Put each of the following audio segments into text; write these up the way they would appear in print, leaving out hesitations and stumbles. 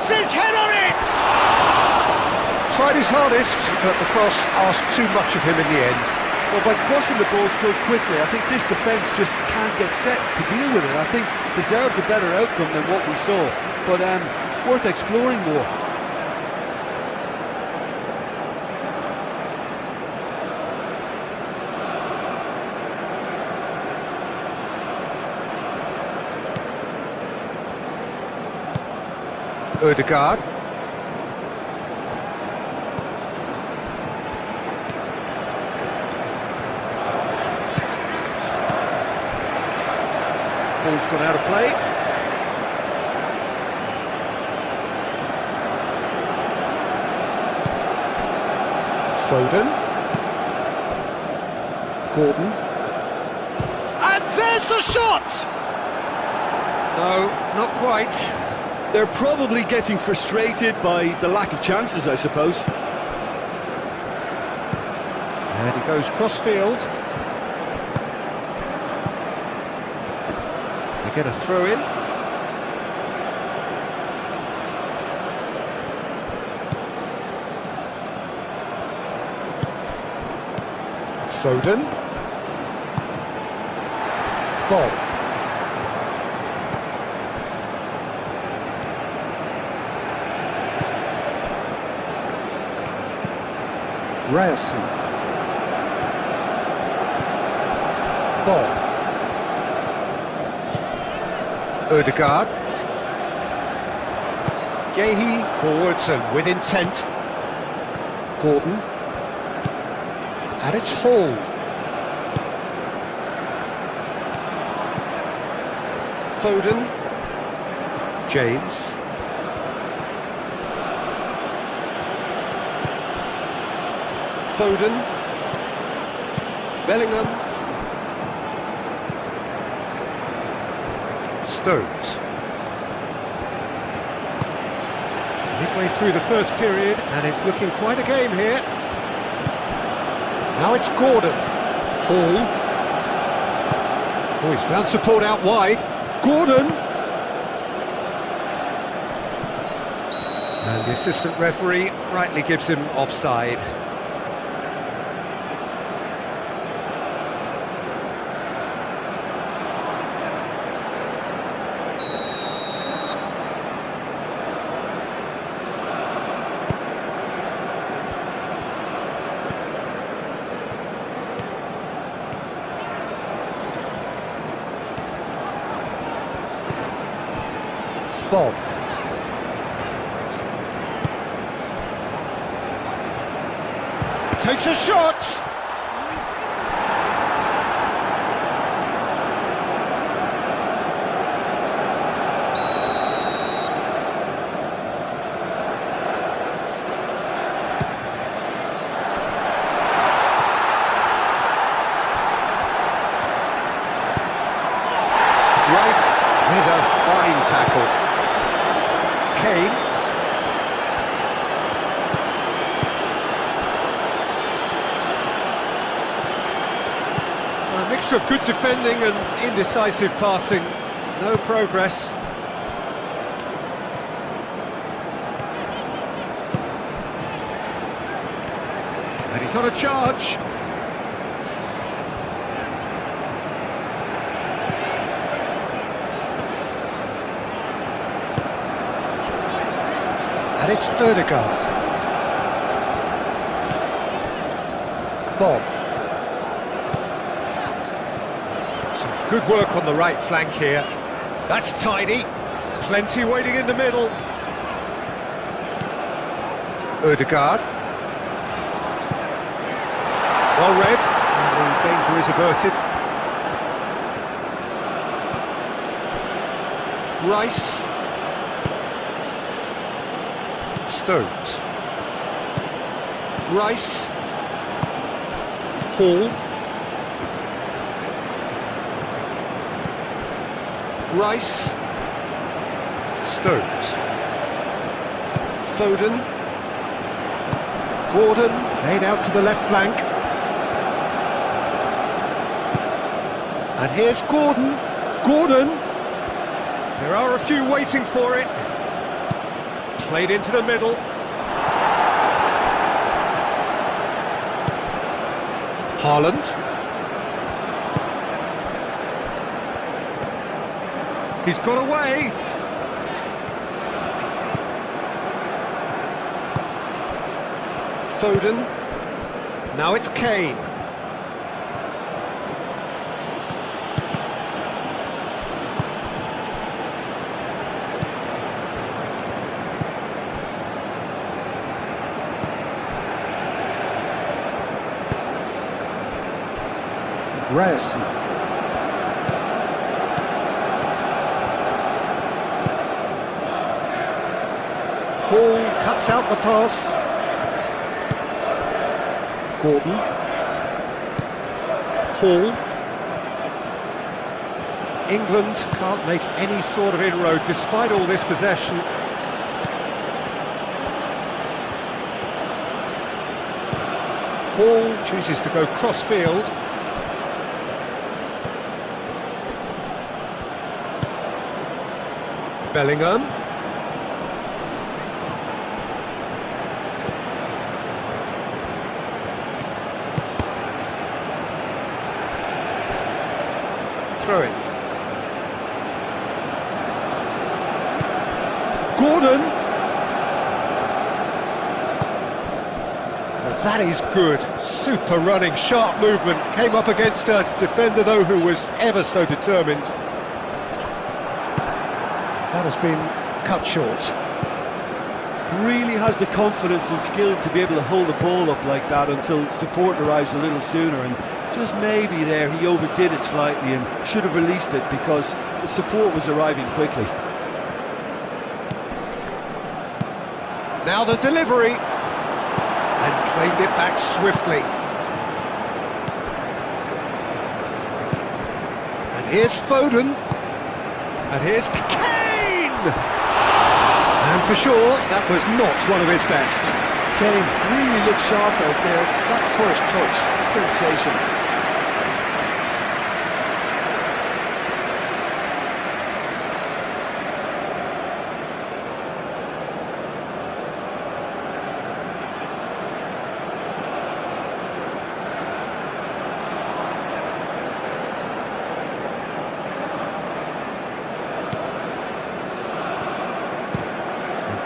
puts his head on it! Tried his hardest, but the cross asked too much of him in the end. Well, by crossing the ball so quickly, I think this defence just can't get set to deal with it. I think deserved a better outcome than what we saw, but worth exploring more. Ødegaard. Ball's gone out of play. Foden. Gordon. And there's the shot! No, not quite. They're probably getting frustrated by the lack of chances, I suppose. And he goes cross-field. They get a throw-in. Foden. Bob. Ryerson. Bob. Ødegaard. Gehi forwards and with intent. Gordon. And it's Hall. Foden. James. Foden. Bellingham. Stones. Midway through the first period, and it's looking quite a game here. Now it's Gordon. Hall. Oh, he's found support out wide. Gordon. And the assistant referee rightly gives him offside. Bob. Takes a shot! Rice with a fine tackle. Kane. A mixture of good defending and indecisive passing. No progress. And he's on a charge. And it's Ødegaard. Bob. Some good work on the right flank here. That's tidy. Plenty waiting in the middle. Ødegaard. Well read. And the danger is averted. Rice. Stones. Rice. Hall. Rice. Stones. Foden. Gordon, played out to the left flank. And here's Gordon. Gordon! There are a few waiting for it. Played into the middle. Haaland. He's got away. Foden. Now it's Kane. Ryerson. Hall cuts out the pass. Gordon. Hall. England can't make any sort of inroad despite all this possession. Hall chooses to go cross-field. Bellingham. Throwing. Gordon. Well, that is good. Super running, sharp movement. Came up against a defender, though, who was ever so determined. That has been cut short. Really has the confidence and skill to be able to hold the ball up like that until support arrives a little sooner, and just maybe there he overdid it slightly and should have released it because the support was arriving quickly. Now the delivery, and claimed it back swiftly. And here's Foden, and here's Kane! And for sure, that was not one of his best. Kane really looked sharp out there. That first touch, sensational.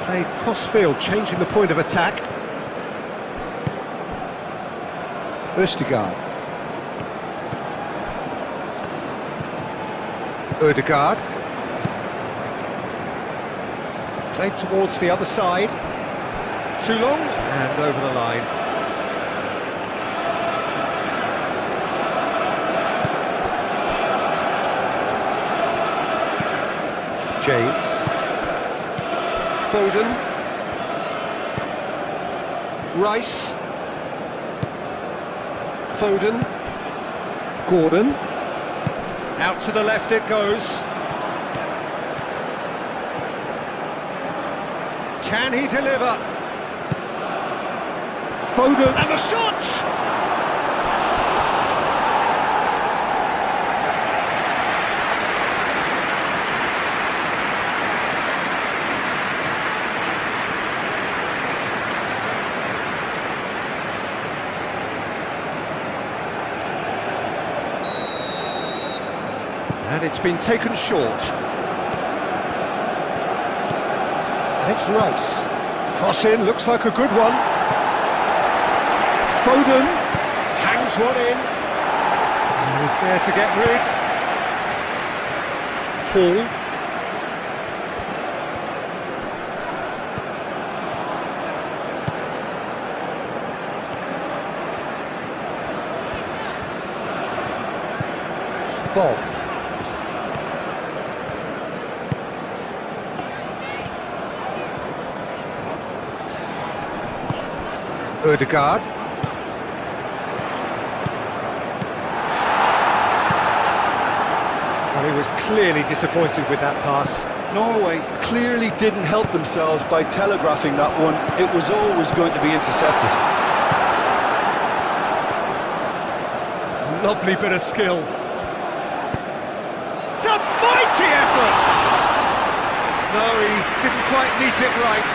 Played cross-field, changing the point of attack. Østigard. Ødegaard. Played towards the other side. Too long, and over the line. James. Foden. Rice. Foden. Gordon. Out to the left it goes. Can he deliver? Foden, and the shot! And it's been taken short. And it's Rice. Cross in, looks like a good one. Foden hangs one in. He's there to get rid. Hall. Bob. Ødegaard. Well, he was clearly disappointed with that pass. Norway clearly didn't help themselves by telegraphing that one. It was always going to be intercepted. Lovely bit of skill. It's a mighty effort! No, he didn't quite meet it right.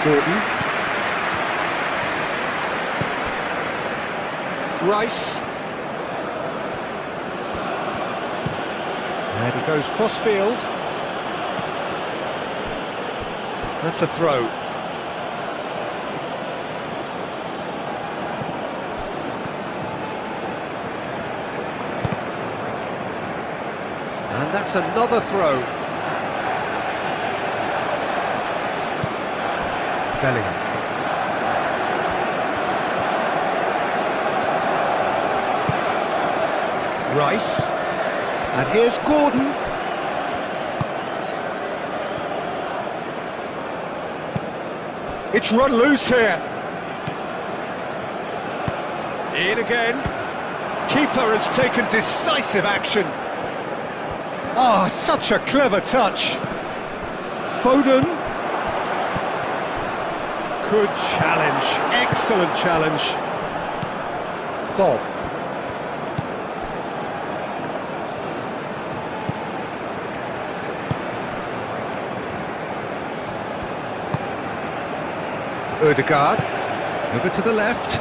Gordon. Rice. And he goes cross-field. That's a throw. And that's another throw. Bellingham. Rice. And here's Gordon. It's run loose here. In again. Keeper has taken decisive action. Ah, such a clever touch. Foden. Good challenge. Excellent challenge. Bob. Ødegaard, over to the left.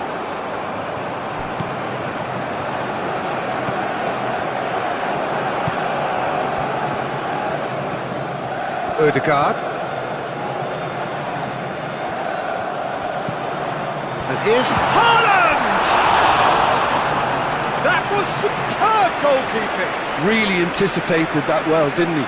Ødegaard. And here's Haaland! That was superb goalkeeping. Really anticipated that well, didn't he?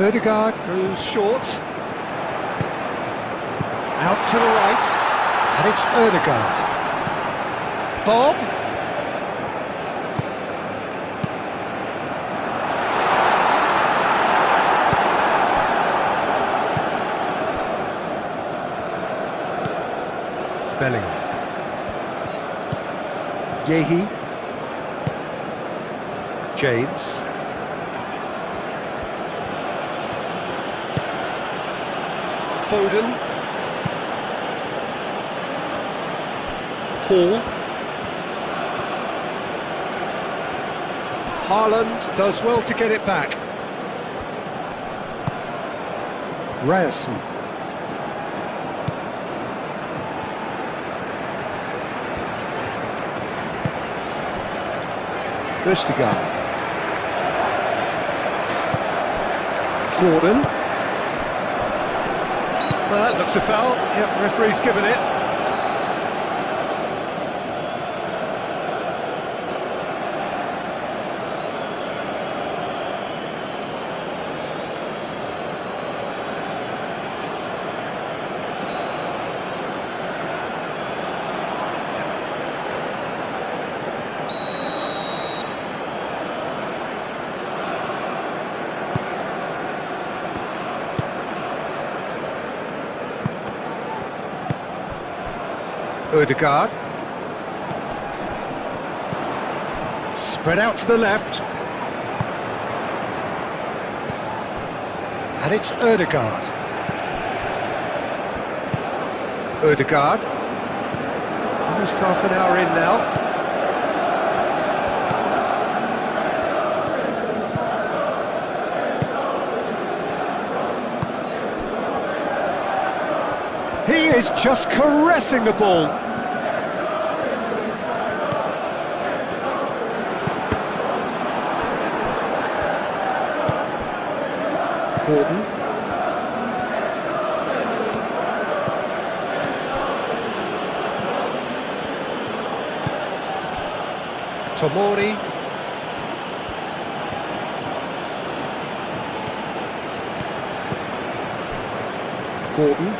Ødegaard goes short. Out to the right. And it's Ødegaard. Bob. Bellingham. Yehi. James. Foden. Hall. Haaland does well to get it back. Ryerson. Ødegaard. Gordon. Well, that looks a foul. Yep, referee's given it. Ødegaard. Spread out to the left. And it's Ødegaard. Ødegaard. Almost half an hour in now. He is just caressing the ball. Gordon. Tomori. Gordon.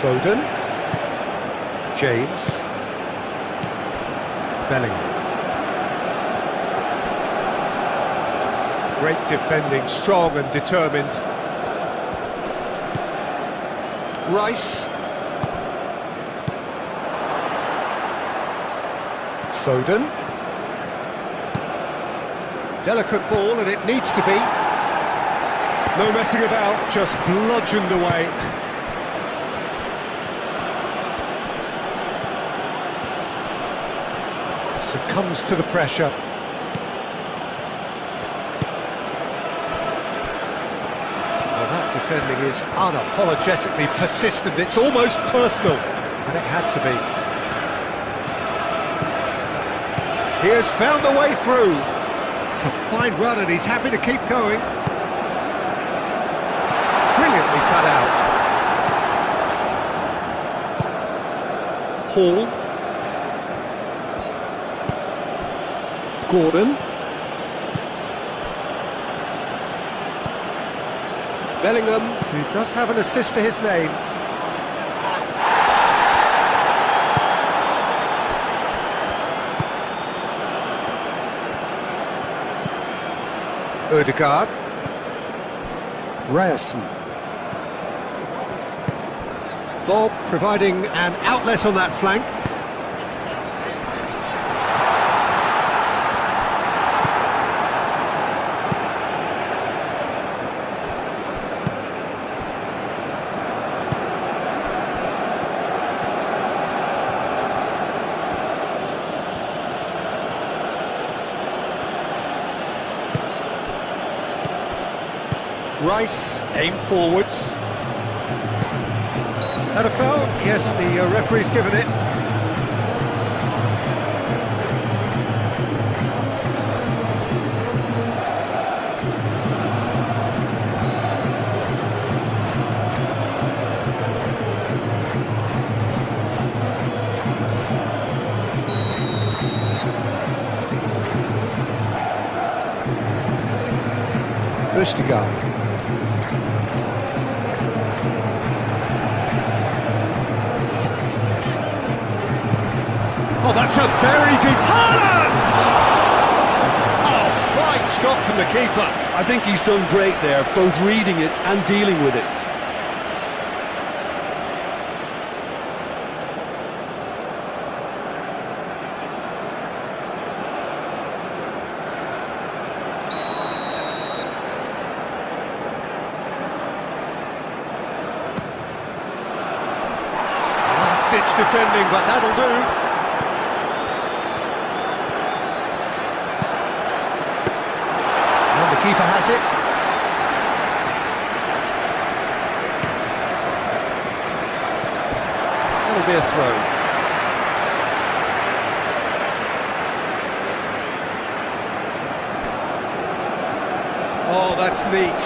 Foden. James. Bellingham. Great defending, strong and determined. Rice. Foden. Delicate ball, and it needs to be. No messing about, just bludgeoned away. Succumbs to the pressure. Well, that defending is unapologetically persistent. It's almost personal, and it had to be. He has found a way through. It's a fine run, and he's happy to keep going. Brilliantly cut out. Hall. Gordon. Bellingham, who does have an assist to his name. Ødegaard. Ryerson. Bob providing an outlet on that flank. Rice, aim forwards. Had a foul? Yes, the referee's given it. Ødegaard. Oh, that's a very deep... Haaland! Oh, fine stop from the keeper. I think he's done great there, both reading it and dealing with it. Last-ditch defending, but that'll do. The keeper has it. That'll be a throw. Oh, that's neat.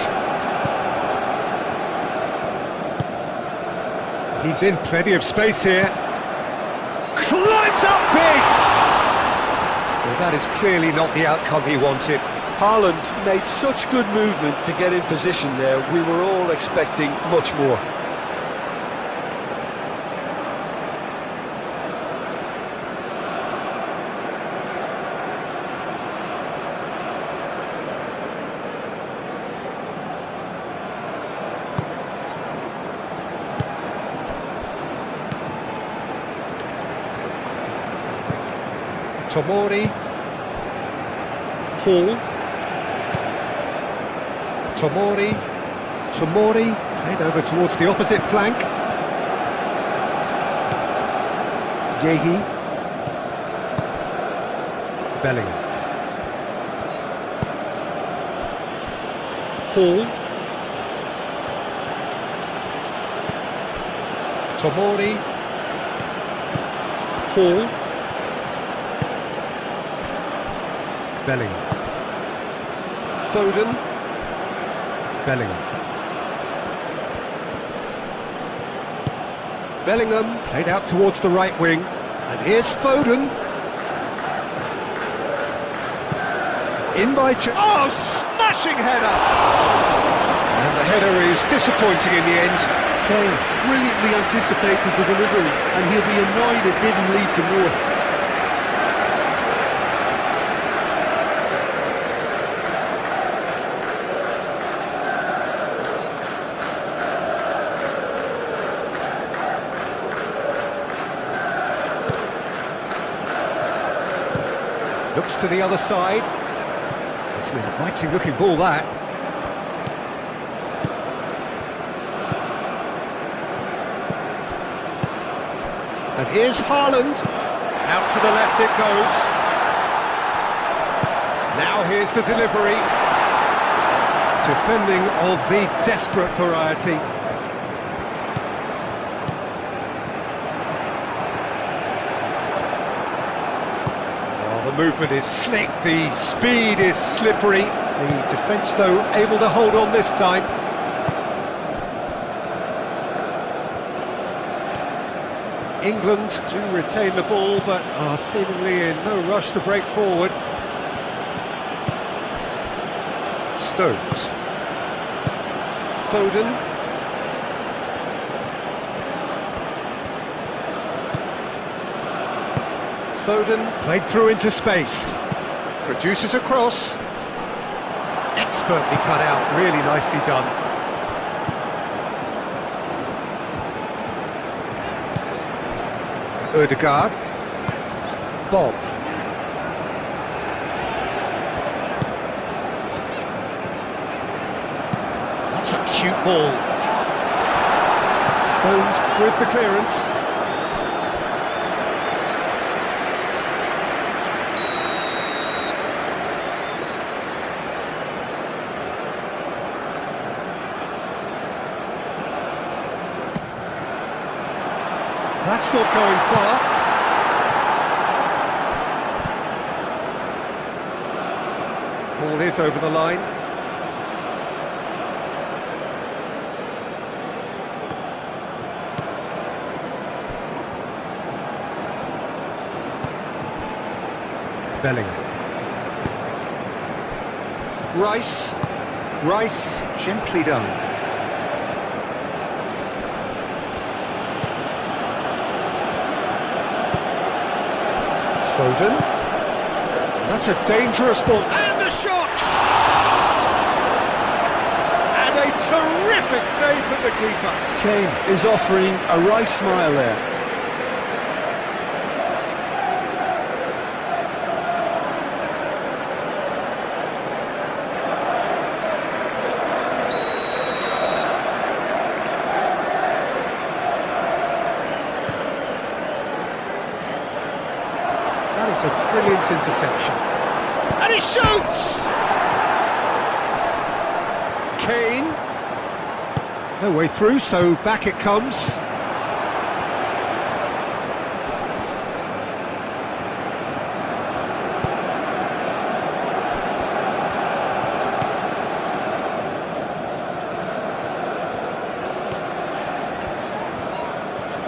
He's in plenty of space here. Climbs up big! Well, that is clearly not the outcome he wanted. Haaland made such good movement to get in position there. We were all expecting much more. Tomori. Hall. Tomori, played over towards the opposite flank. Yehi. Bellingham. Hall. Tomori. Hall. Bellingham. Foden. Bellingham played out towards the right wing, and here's Foden. In by... Oh, smashing header! And the header is disappointing in the end. Kane brilliantly anticipated the delivery, and he'll be annoyed it didn't lead to more. Looks to the other side. It's an inviting looking ball, that. And here's Haaland. Out to the left it goes. Now here's the delivery. Defending of the desperate variety. Oh, the movement is slick, the speed is slippery. The defence, though, able to hold on this time. England do retain the ball, but are seemingly in no rush to break forward. Stones. Foden. Foden played through into space. Produces a cross. Expertly cut out, really nicely done. Ødegaard. Bob. That's a cute ball. Stones with the clearance. That's not going far. Ball is over the line. Bellingham. Rice. Rice, gently done. Foden. That's a dangerous ball. And the shot! And a terrific save from the keeper. Kane is offering a right smile there. That is a brilliant interception. And he shoots! Kane. No way through, so back it comes.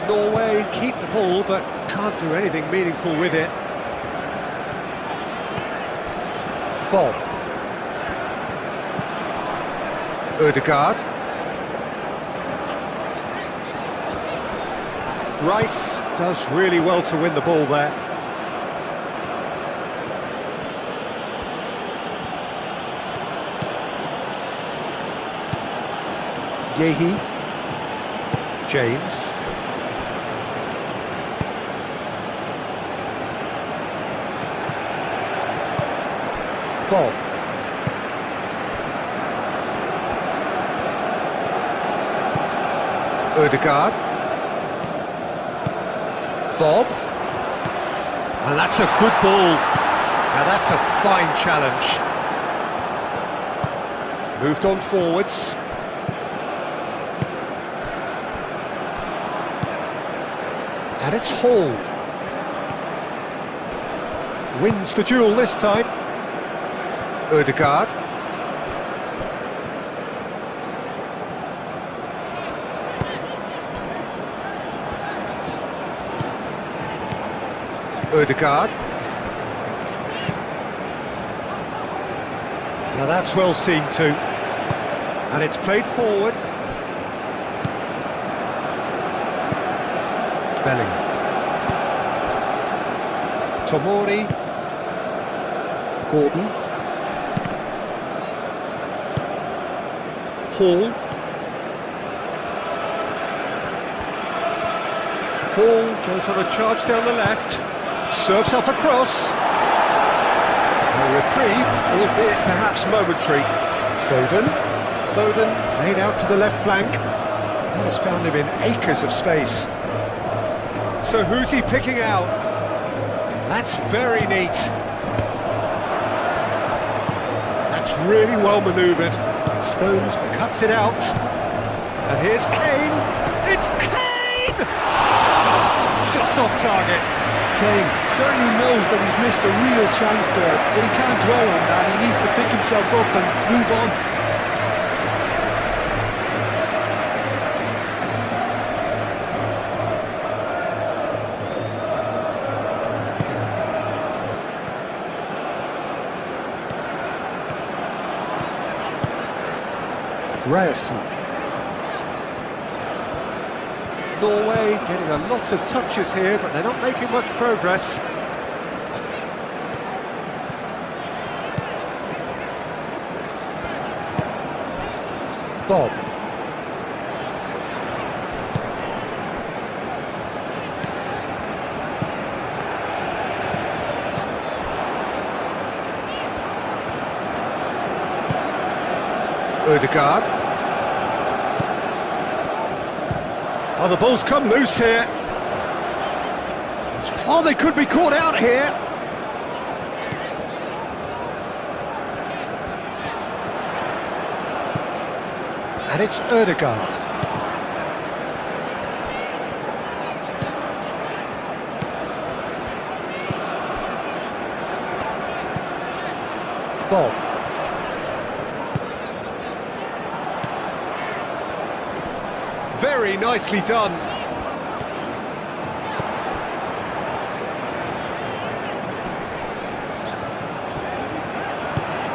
Norway keep the ball, but can't do anything meaningful with it. Bob. Ødegaard. Rice does really well to win the ball there. Yehi. James. Bob. Ødegaard. Bob. And that's a good ball. Now that's a fine challenge. Moved on forwards. And it's Hall. Wins the duel this time. Ødegaard. Ødegaard. Now that's well seen too. And it's played forward. Bellingham. Tomori. Gordon. Hall. Hall goes on a charge down the left. Serves up a cross. A reprieve, albeit perhaps momentary. Foden. Foden played out to the left flank. That has found him in acres of space. So who's he picking out? That's very neat. That's really well manoeuvred. Stones cuts it out. And here's Kane. It's Kane! Just off target. Kane certainly knows that he's missed a real chance there, but he can't dwell on that. He needs to pick himself up and move on. Ryerson. Norway getting a lot of touches here, but they're not making much progress. Bob. Ødegaard. Oh, the ball's come loose here. Oh, they could be caught out here. And it's Ødegaard. Bob. Very nicely done.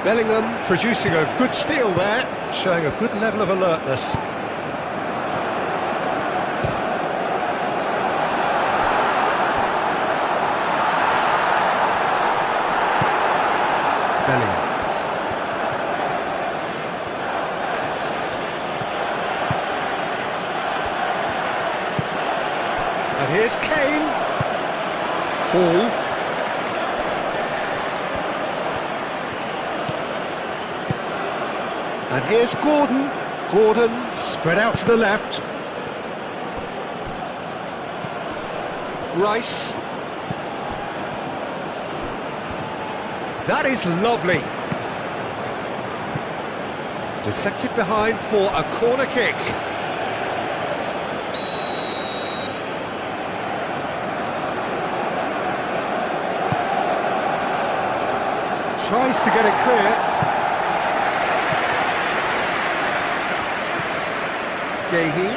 Bellingham producing a good steal there, showing a good level of alertness. Bellingham. And here's Kane. Hall. And here's Gordon. Gordon spread out to the left. Rice. That is lovely. Deflected behind for a corner kick. Tries to get it clear. Gehi.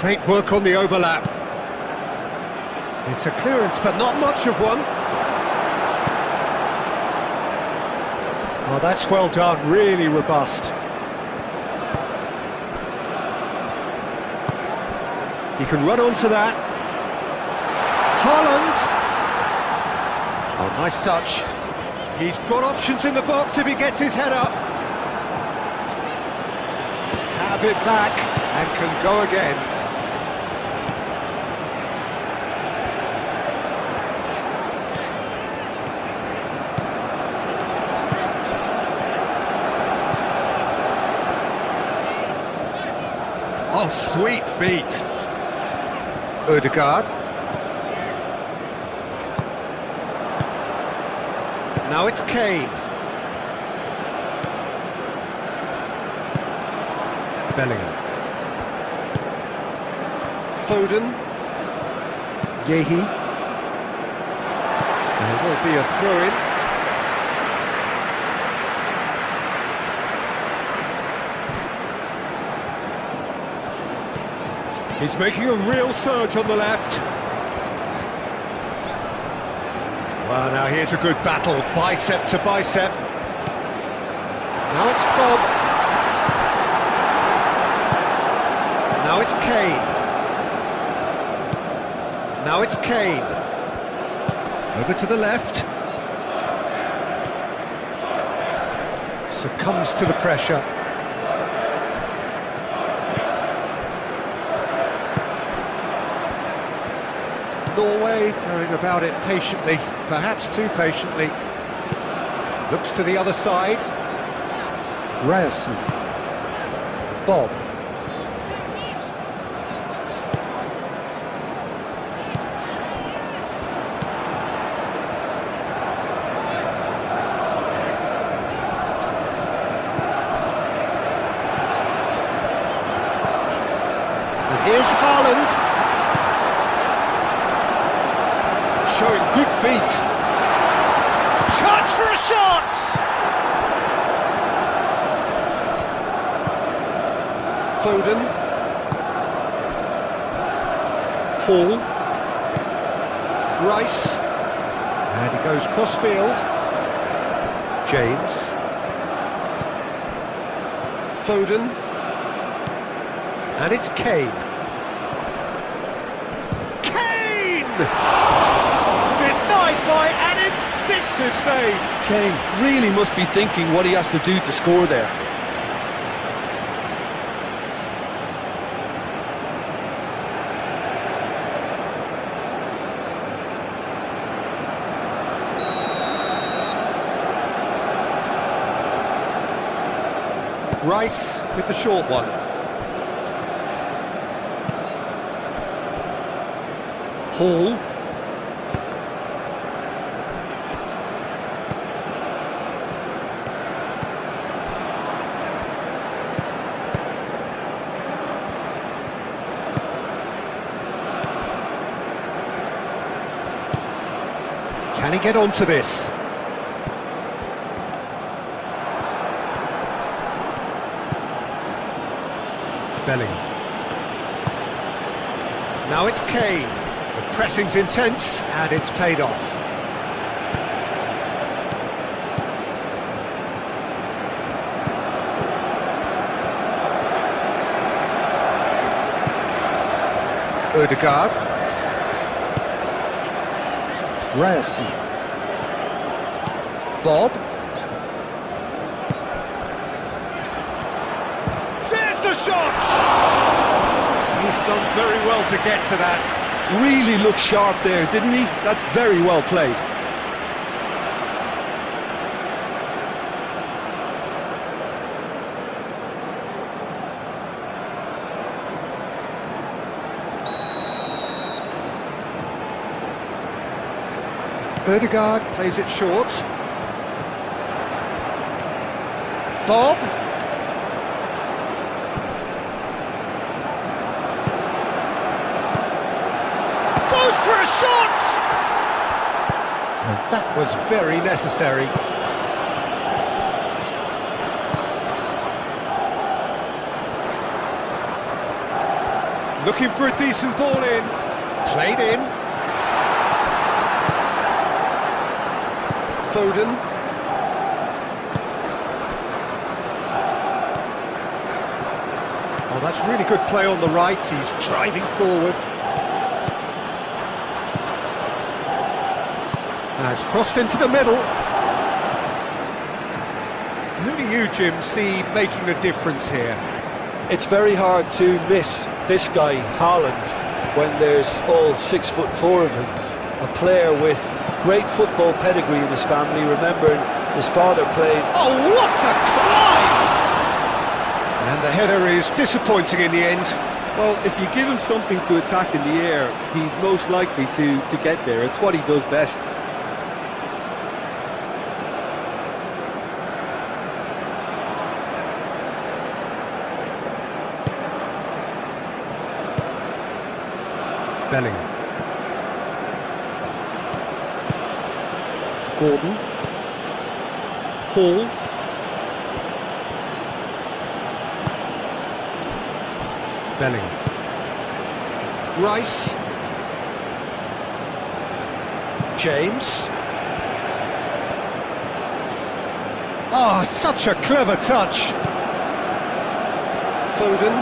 Great work on the overlap. It's a clearance, but not much of one. Oh, that's well done, really robust. He can run onto that. Haaland. Oh, nice touch. He's got options in the box if he gets his head up. Have it back and can go again. Oh, sweet feet. Ødegaard. Now it's Kane. Bellingham. Foden. Gehi. There will be a throw-in. He's making a real surge on the left. Well, now here's a good battle, bicep to bicep. Now it's Bob. Now it's Kane. Now it's Kane. Over to the left. Succumbs to the pressure. Norway going about it patiently, perhaps too patiently. Looks to the other side. Ryerson. Bob. Haaland. Showing good feet. Chance for a shot! Foden. Hall. Rice. And he goes cross-field. James. Foden. And it's Kane. Kane! Denied by an instinctive save. Kane really must be thinking what he has to do to score there. Rice with the short one. Hall. Can he get onto this? Belling. Now it's Kane. The pressing's intense and it's paid off. Ødegaard. Ryerson. Bob. There's the shot! He's done very well to get to that. Really looked sharp there, didn't he? That's very well played. Ødegaard plays it short. Bob. Goes for a shot! And that was very necessary. Looking for a decent ball in. Played in. Foden. Oh, that's really good play on the right. He's driving forward. Now it's crossed into the middle. Who do you, Jim, see making the difference here? It's very hard to miss this guy, Haaland, when there's all 6'4" of him. A player with great football pedigree in his family, remembering his father played. Oh, what a climb! And the header is disappointing in the end. Well, if you give him something to attack in the air, he's most likely to get there. It's what he does best. Belling. Gordon. Hall. Belling. Rice. James. Oh, such a clever touch. Foden.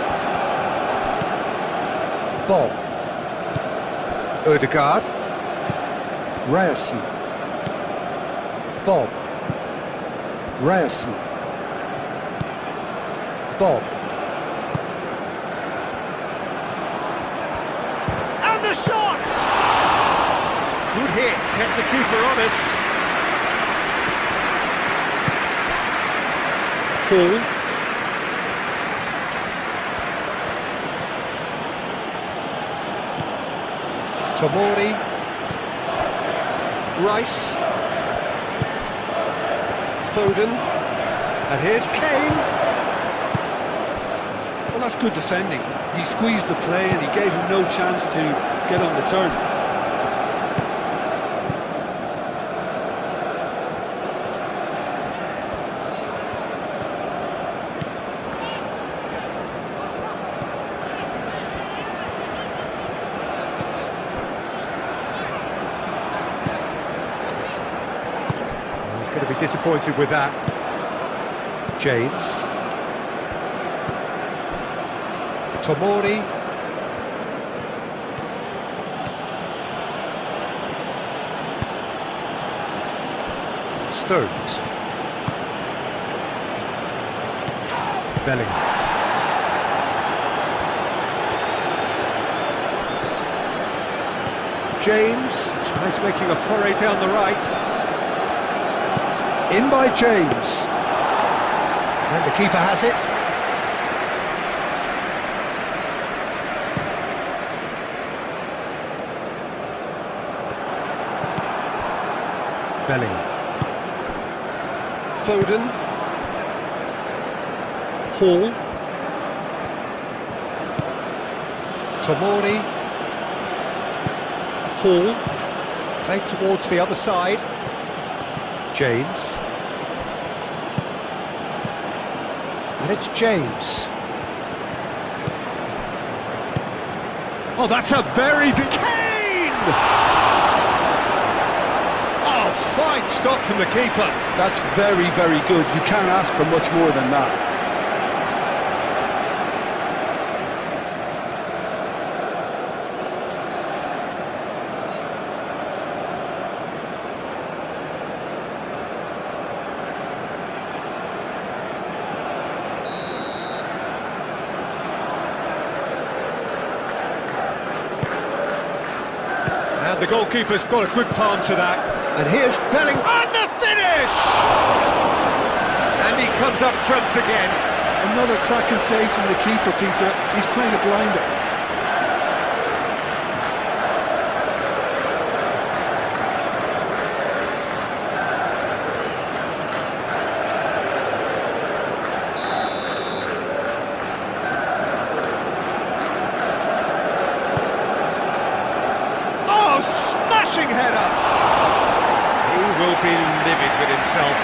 Bob. Ødegaard. Ryerson. Bob. Ryerson. Bob. And the shot! Good hit, kept the keeper honest. Hall. Tomori. Rice. Foden. And here's Kane. that's good defending. He squeezed the play and he gave him no chance to get on the turn. He's going to be disappointed with that. James. Tomori. Stones. Bellingham. James tries making a foray down the right. In by James. And the keeper has it. Bellingham. Foden. Hall. Tomori. Hall. Played towards the other side. James. And it's James. Oh, that's a very... Kane! Oh, fine stop from the keeper. That's very, very good. You can't ask for much more than that. And the goalkeeper's got a good palm to that. And here's Bellingham. And the finish! And he comes up trumps again. Another cracking save from the keeper, Peter. He's playing a blinder. Oh, smashing header! He will be livid with himself.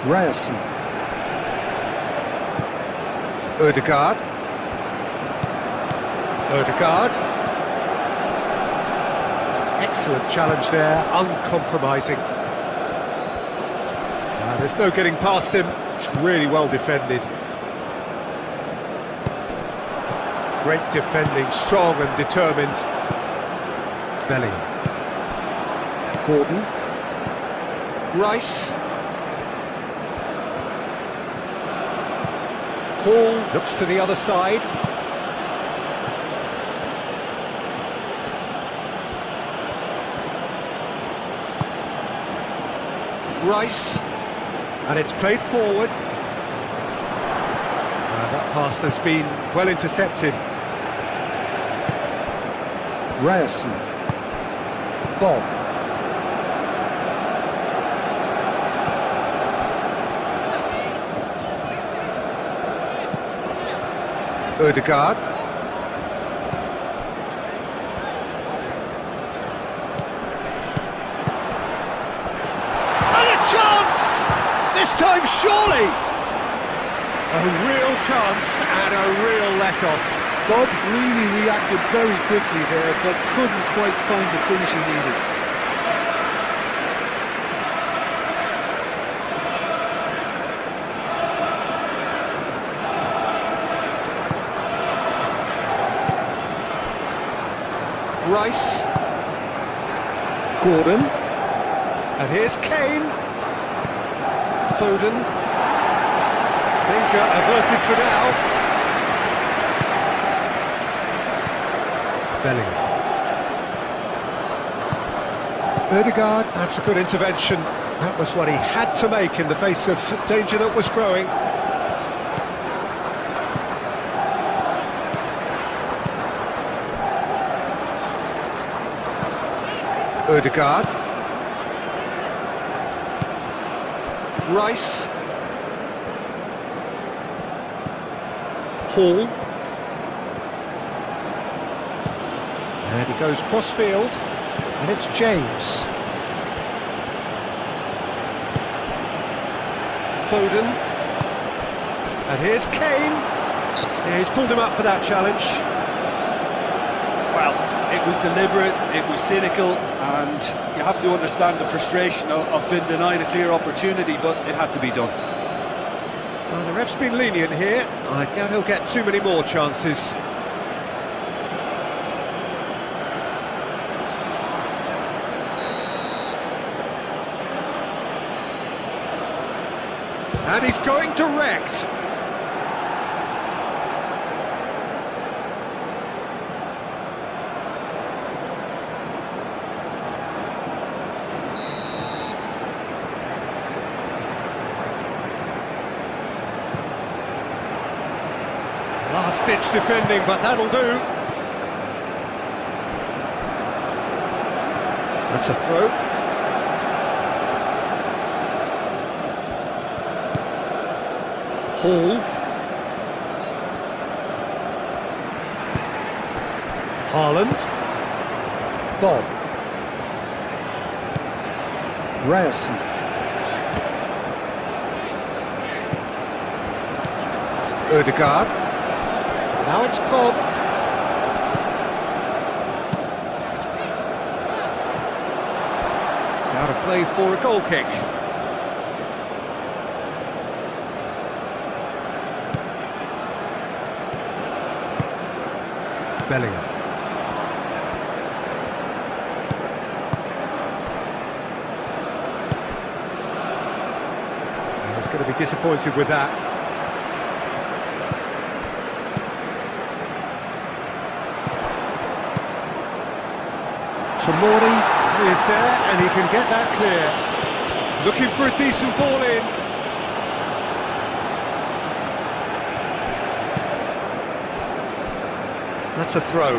Ryerson. Ødegaard. Ødegaard. Excellent challenge there, uncompromising. There's no getting past him, it's really well defended. Great defending, strong and determined. Bellingham. Gordon. Rice. Hall looks to the other side. Rice, and it's played forward. That pass has been well intercepted. Ryerson. Bob. Ødegaard. And a chance! This time surely! A real chance and a real let-off. Bob really reacted very quickly there, but couldn't quite find the finish he needed. Rice. Gordon. And here's Kane. Foden. Danger averted for now. Bellingham. Ødegaard, that's a good intervention. That was what he had to make in the face of danger that was growing. Ødegaard. Rice. Hall. And he goes cross-field, and it's James. Foden. And here's Kane. Yeah, he's pulled him up for that challenge. Well, it was deliberate, it was cynical, and you have to understand the frustration of being denied a clear opportunity, but it had to be done. Well, the ref's been lenient here. I doubt he'll get too many more chances. And he's going direct. Last-ditch defending, but that'll do. That's a throw. Hall. Haaland. Bob. Ryerson. Ødegaard. Now it's Bob. It's out of play for a goal kick. Bellingham. He's going to be disappointed with that. Tomori is there, and he can get that clear. Looking for a decent ball in. That's a throw.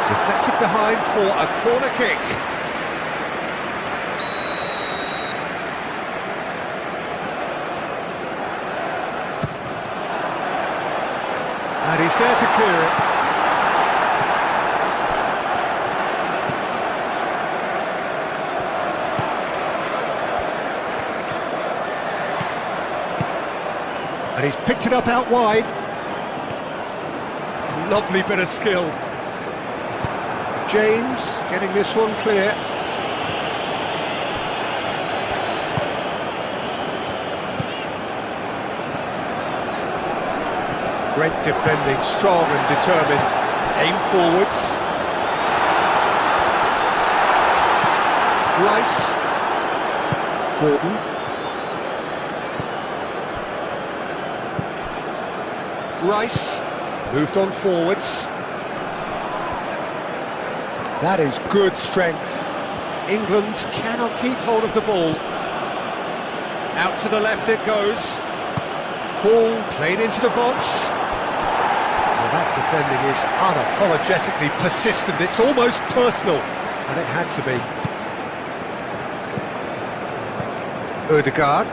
Deflected behind for a corner kick. And he's there to clear it. And he's picked it up out wide. Lovely bit of skill. James getting this one clear. Great defending, strong and determined. Aim forwards. Rice. Gordon. Rice. Moved on forwards. That is good strength. England cannot keep hold of the ball. Out to the left it goes. Hall played into the box. Well, that defending is unapologetically persistent. It's almost personal, and it had to be. Ødegaard.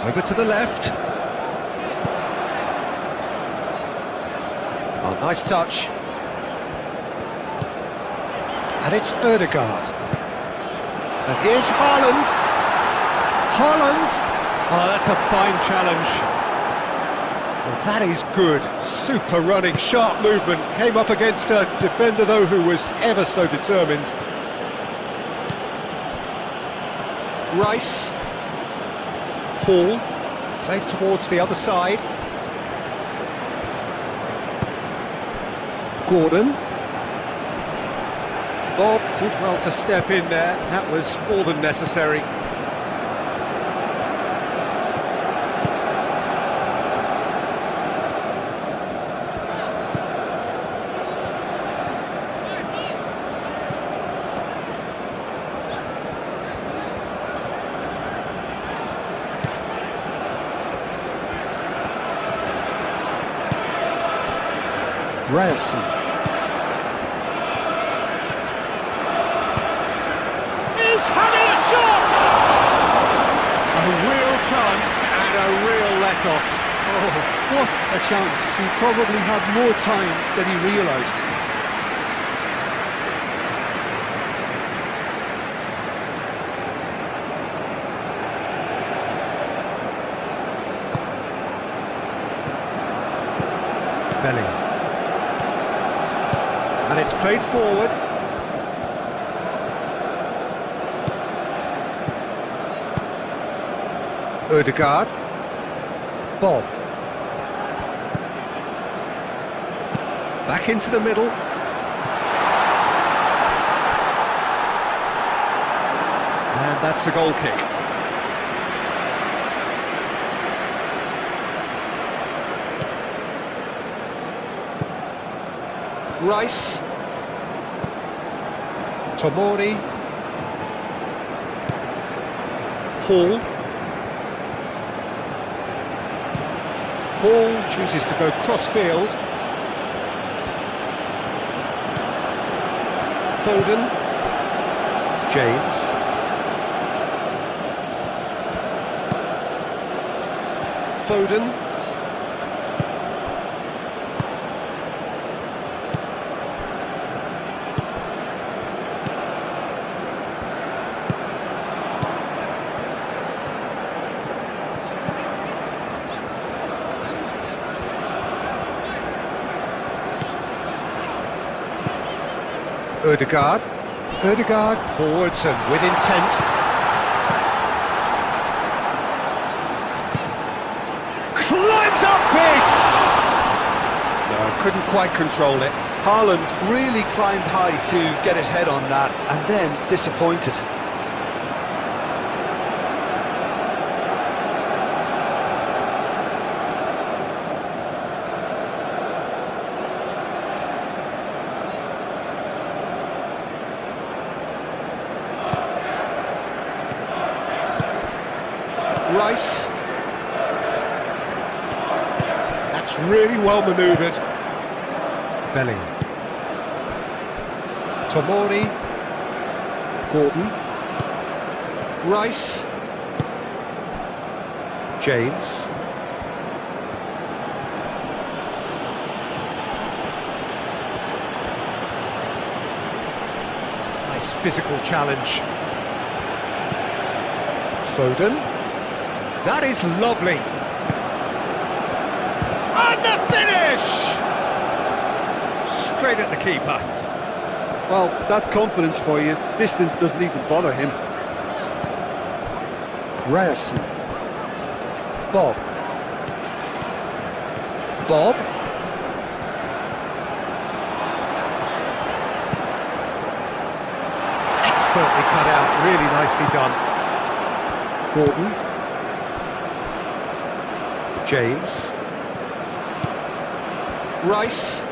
Over to the left. Oh, nice touch. And it's Ødegaard. And here's Haaland. Haaland! Oh, that's a fine challenge. Well, that is good. Super running, sharp movement. Came up against a defender, though, who was ever so determined. Rice. Hall. Played towards the other side. Gordon. Bob did well to step in there. That was more than necessary. Ryerson. He's having a shot! A real chance and a real let-off. Oh, what a chance. He probably had more time than he realised. Bellingham. And it's played forward. Ødegaard. Bob. Back into the middle. And that's a goal kick. Rice. Tomori. Hall. Hall chooses to go cross-field. Foden. James. Foden. Ødegaard. Ødegaard forwards and with intent. Climbs up big! No, couldn't quite control it. Haaland really climbed high to get his head on that, and then disappointed. Rice. That's really well manoeuvred. Bellingham. Tomori. Gordon. Rice. James. Nice physical challenge. Foden. That is lovely. And the finish! Straight at the keeper. Well, that's confidence for you. Distance doesn't even bother him. Ryerson. Bob. Bob. Expertly cut out, really nicely done. Gordon. James. Rice.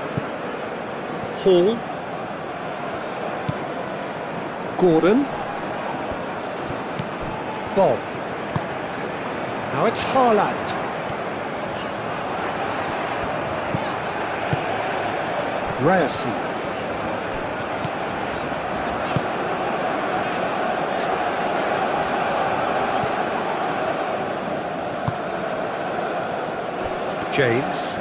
Hall. Gordon. Bob. Now it's Haaland. Ryerson. James.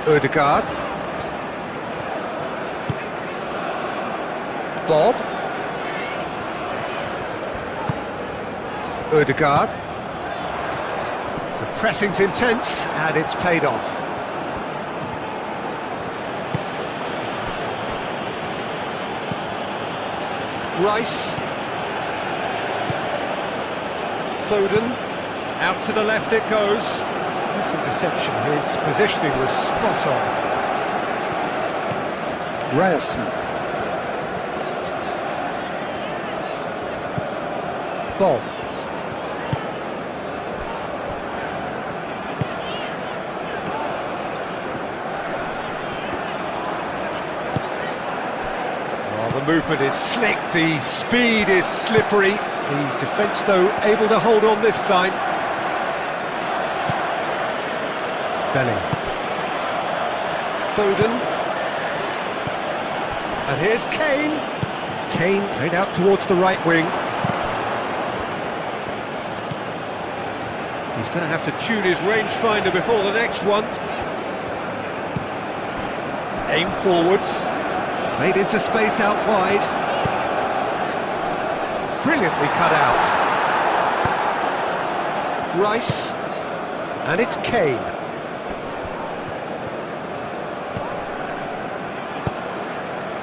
Ødegaard. Bob. Ødegaard. The pressing's intense, and it's paid off. Rice. Foden. Out to the left it goes. This interception, his positioning was spot on. Ryerson. Bob. Well, the movement is slick, the speed is slippery. The defence, though, able to hold on this time. Belling. Foden. And here's Kane. Kane played out towards the right wing. He's going to have to tune his rangefinder before the next one. Aim forwards. Played into space out wide. Brilliantly cut out. Rice. And it's Kane.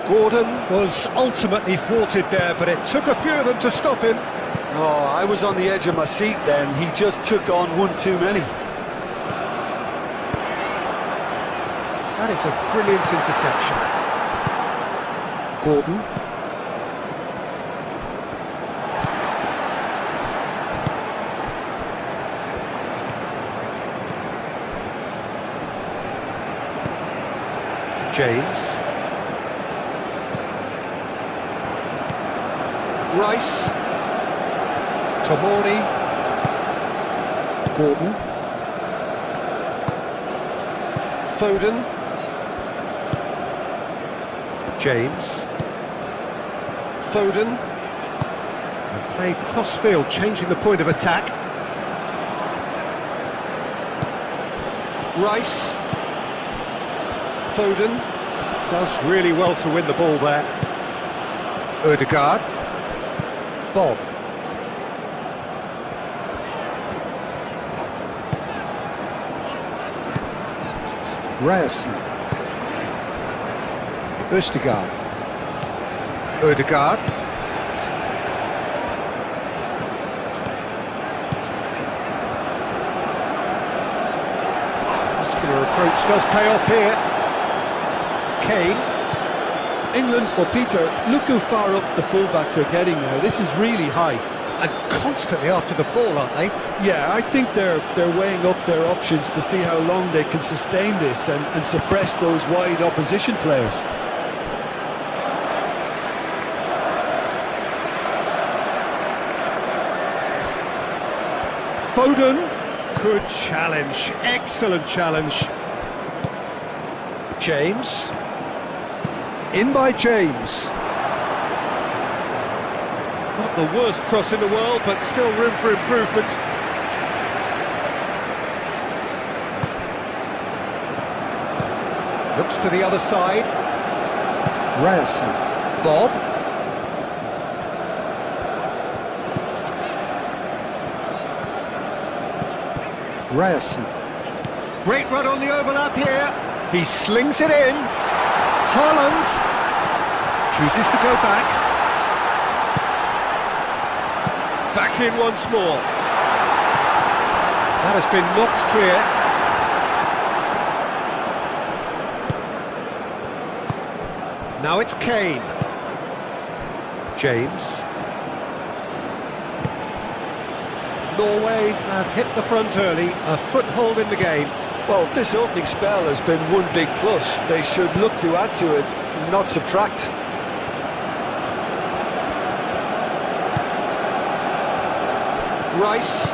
Gordon was ultimately thwarted there, but it took a few of them to stop him. Oh, I was on the edge of my seat then. He just took on one too many. That is a brilliant interception. Gordon. James. Rice. Tomori. Gordon. Foden. James. Foden. And played cross-field, changing the point of attack. Rice. Foden. Does really well to win the ball there. Ødegaard. Bob. Ryerson. Ødegaard. Ødegaard. Muscular approach does pay off here. Kane. England, well, Peter, look how far up the fullbacks are getting now. This is really high. And constantly after the ball, aren't they? Yeah, I think they're weighing up their options to see how long they can sustain this and suppress those wide opposition players. Foden. Good challenge. Excellent challenge. James. In by James. Not the worst cross in the world, but still room for improvement. Looks to the other side. Ryerson. Bob. Ryerson. Great run on the overlap here. He slings it in. Haaland chooses to go back. Back in once more. That has been knocked clear. Now it's Kane. James. Norway have hit the front early, a foothold in the game. Well, this opening spell has been one big plus. They should look to add to it, not subtract. Rice.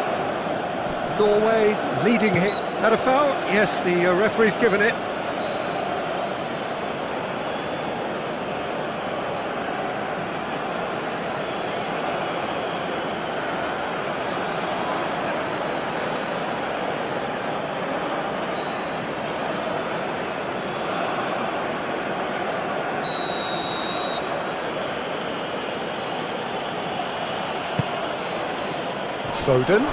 Norway leading it. Had a foul? Yes, the referee's given it. Foden.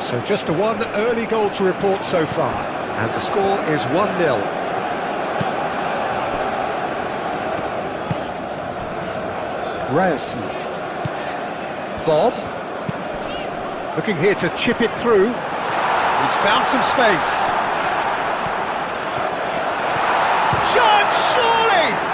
So just the one early goal to report so far, and the score is 1-0. Ryerson. Bob. Looking here to chip it through. He's found some space. Shot, surely!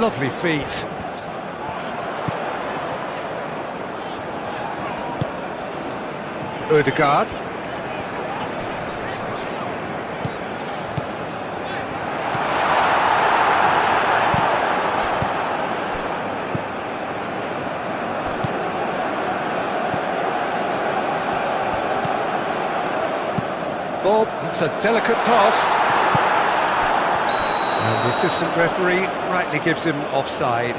Lovely feet. Ødegaard. Bob, it's a delicate pass. And the assistant referee rightly gives him offside.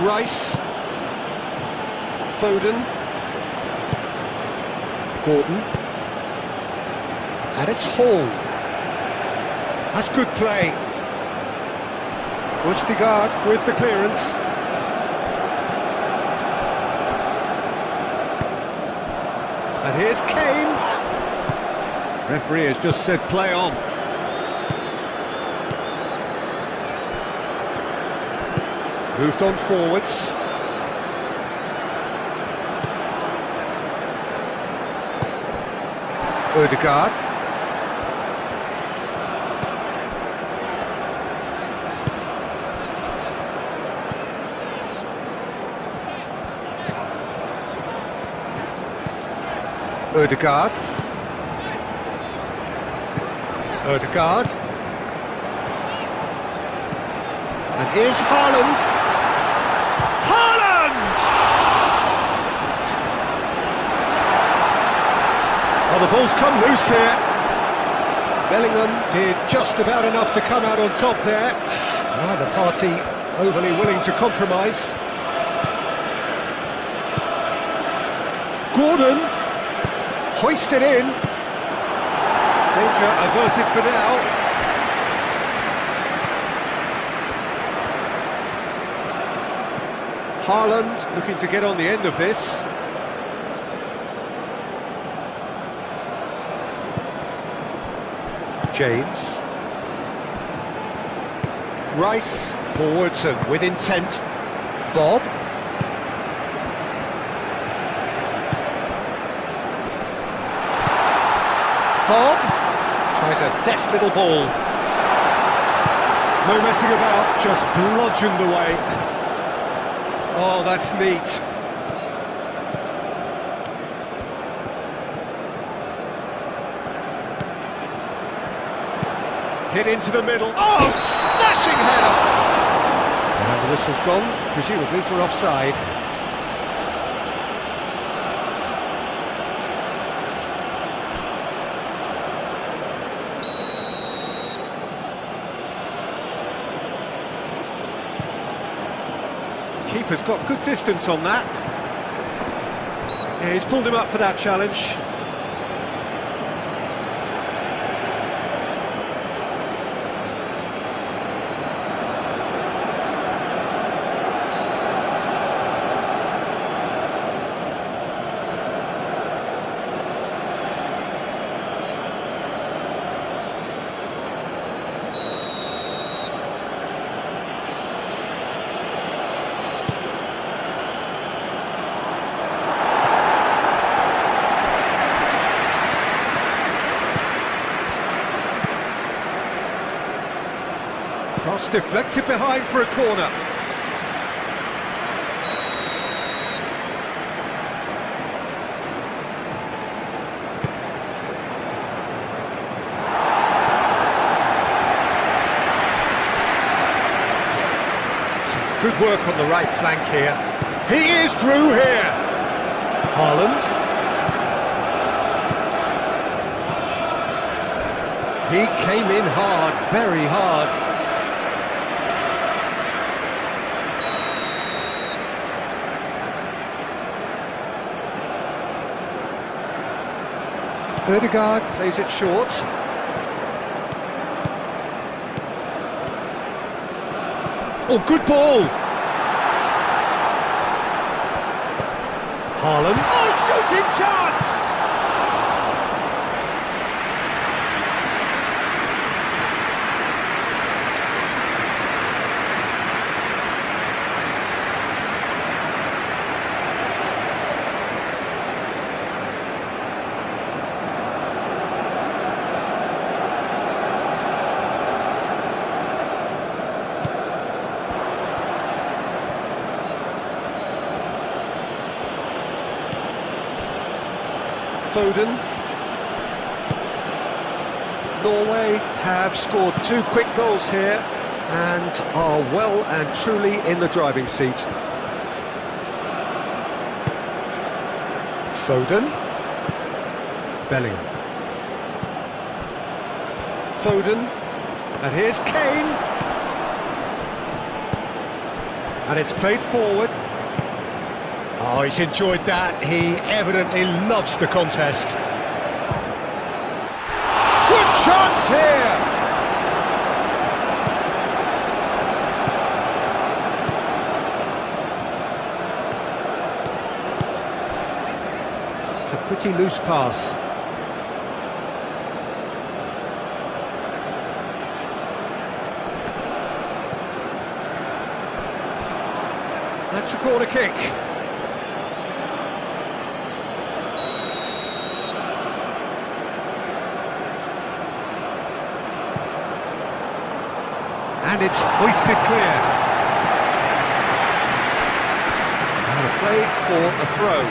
Rice, Foden, Gordon, and it's Hall. That's good play. Ødegaard with the clearance. And here's Kane. Referee has just said play on. Moved on forwards. Ødegaard. Ødegaard. Ødegaard. And here's Haaland. Well, the ball's come loose here. Bellingham did just about enough to come out on top there. Neither party overly willing to compromise. Gordon hoisted in. Danger averted for now. Haaland looking to get on the end of this. James. Rice forwards and with intent. Bob. Bob tries a deft little ball. No messing about, just bludgeoned away. Oh, that's neat. Hit into the middle. Oh, smashing header! And the whistle's gone, presumably for offside. Keeper's got good distance on that. Yeah, he's pulled him up for that challenge. Cross deflected behind for a corner. Some good work on the right flank here. He is through here. Haaland. He came in hard, very hard. Ødegaard plays it short. Oh, good ball! Haaland. Oh, shooting chance! Foden. Norway have scored 2 quick goals here and are well and truly in the driving seat. Foden. Bellingham. Foden. And here's Kane. And it's played forward. Oh, he's enjoyed that. He evidently loves the contest. Good chance here! It's a pretty loose pass. That's a corner kick. And it's hoisted clear. And a play for a throw.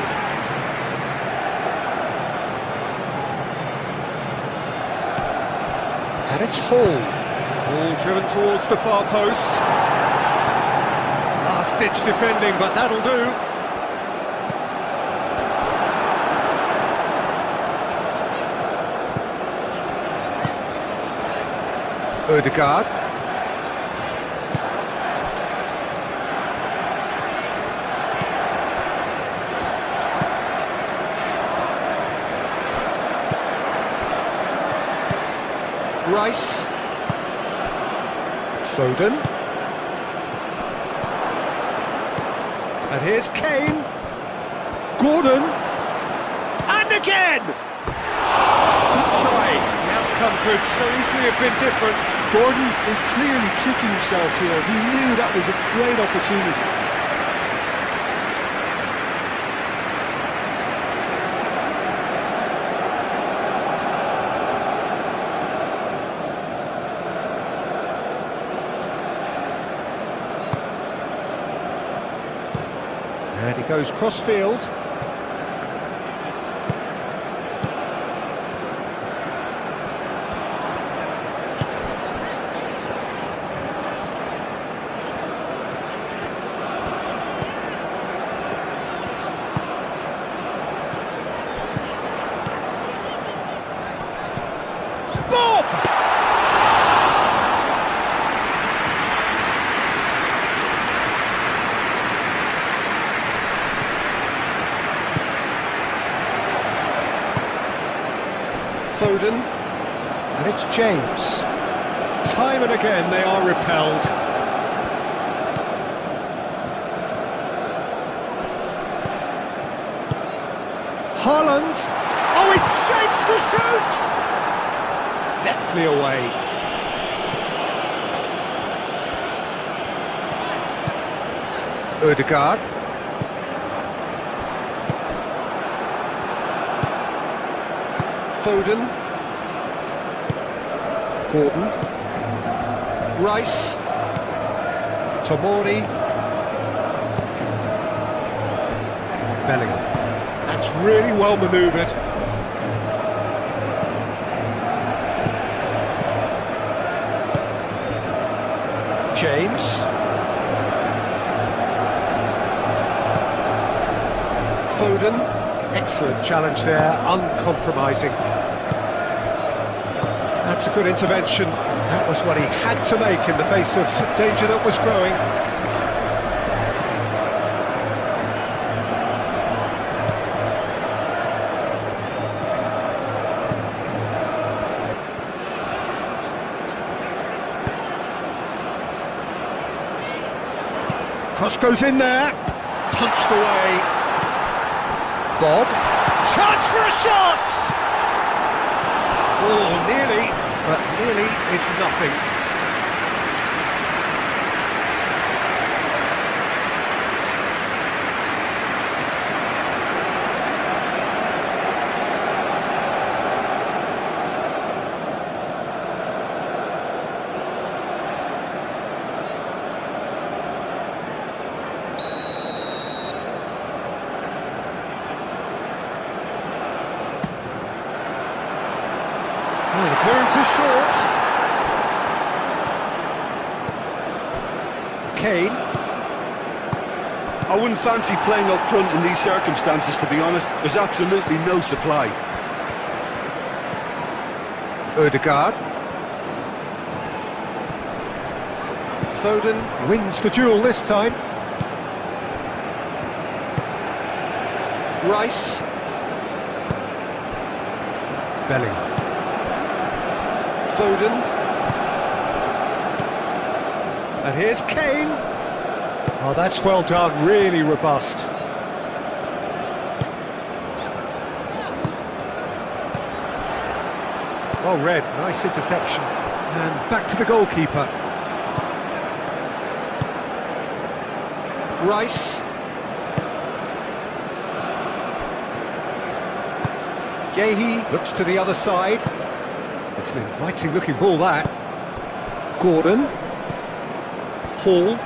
And it's Hall. Ball driven towards the far post. Last-ditch defending, but that'll do. Ødegaard. Rice. Foden. And here's Kane. Gordon. And again! Good try. The outcome could so easily have been different. Gordon is clearly kicking himself here. He knew that was a great opportunity. And he goes cross-field. Bob! Foden, and it's James. Time and again they are repelled. Haaland! Oh, it shapes to shoot! Deftly away. Ødegaard. Foden. Gordon. Rice. Tomori. Bellingham. That's really well manoeuvred. James. Foden. Excellent challenge there, uncompromising. That's a good intervention. That was what he had to make in the face of danger that was growing. Cross goes in there, punched away. Bob, chance for a shot! Oh, nearly, but nearly is nothing. Oh, the clearance is short. Kane. I wouldn't fancy playing up front in these circumstances, to be honest. There's absolutely no supply. Odegaard. Foden wins the duel this time. Rice. Bellingham. Foden. And here's Kane. Oh, that's well done, really robust. Well read, nice interception. And back to the goalkeeper. Rice. Gehi looks to the other side. It's an inviting looking ball, that. Gordon. Hall.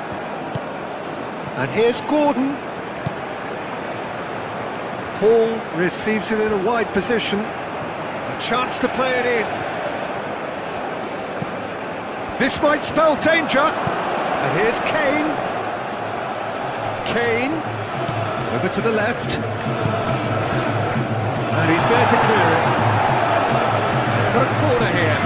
And here's Gordon. Hall receives it in a wide position. A chance to play it in. This might spell danger. And here's Kane. Kane. Over to the left. And he's there to clear it. Got a corner here.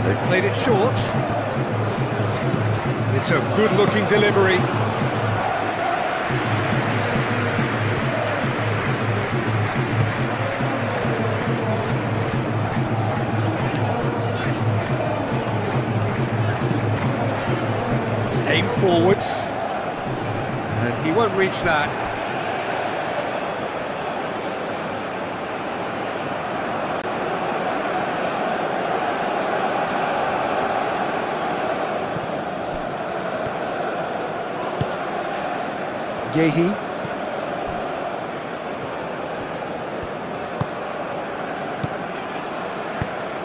They've played it short. It's a good-looking delivery. Aim forwards. And he won't reach that. Gehi.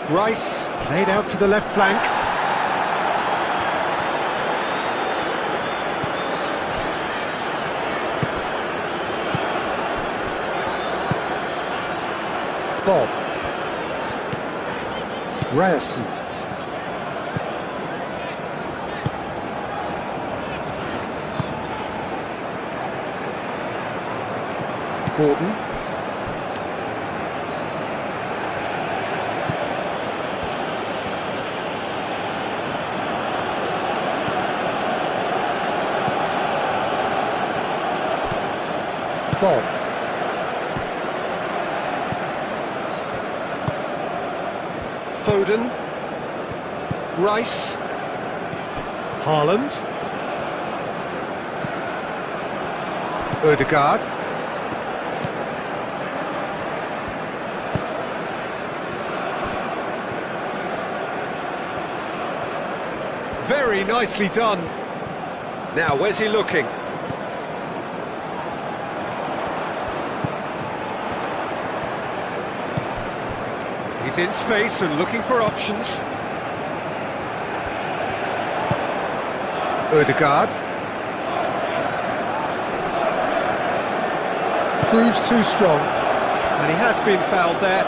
Rice played out to the left flank. Bob. Ryerson. Gordon. Bob. Foden. Rice. Haaland. Odegaard. Very nicely done. Now, where's he looking? He's in space and looking for options. Odegaard. Proves too strong. And he has been fouled there.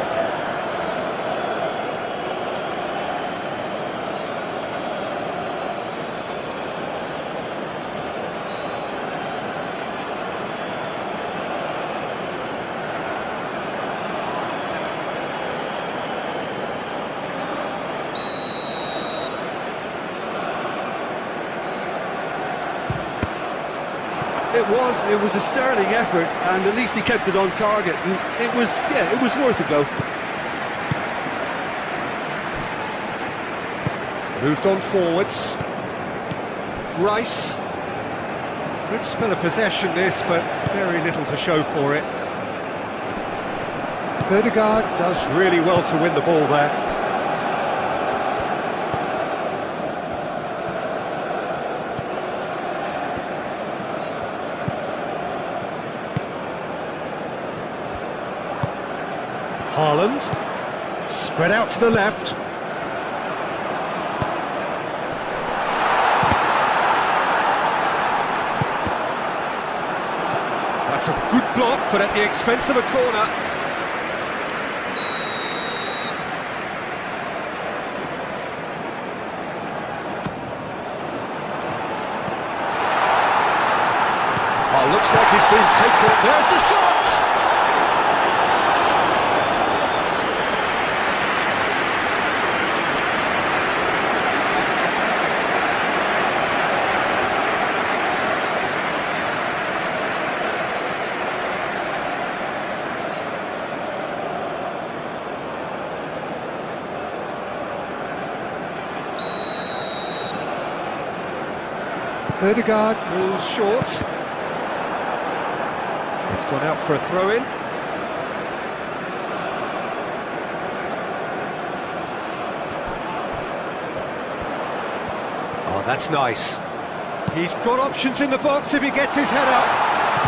It was a sterling effort, and at least he kept it on target. And it was worth a go. Moved on forwards. Rice. Good spell of possession this, but very little to show for it. Ødegaard does really well to win the ball there. Haaland. Spread out to the left. That's a good block, but at the expense of a corner. Oh, looks like he's been taken. There's the shot! Ødegaard moves short. It's gone out for a throw-in. Oh, that's nice. He's got options in the box if he gets his head up.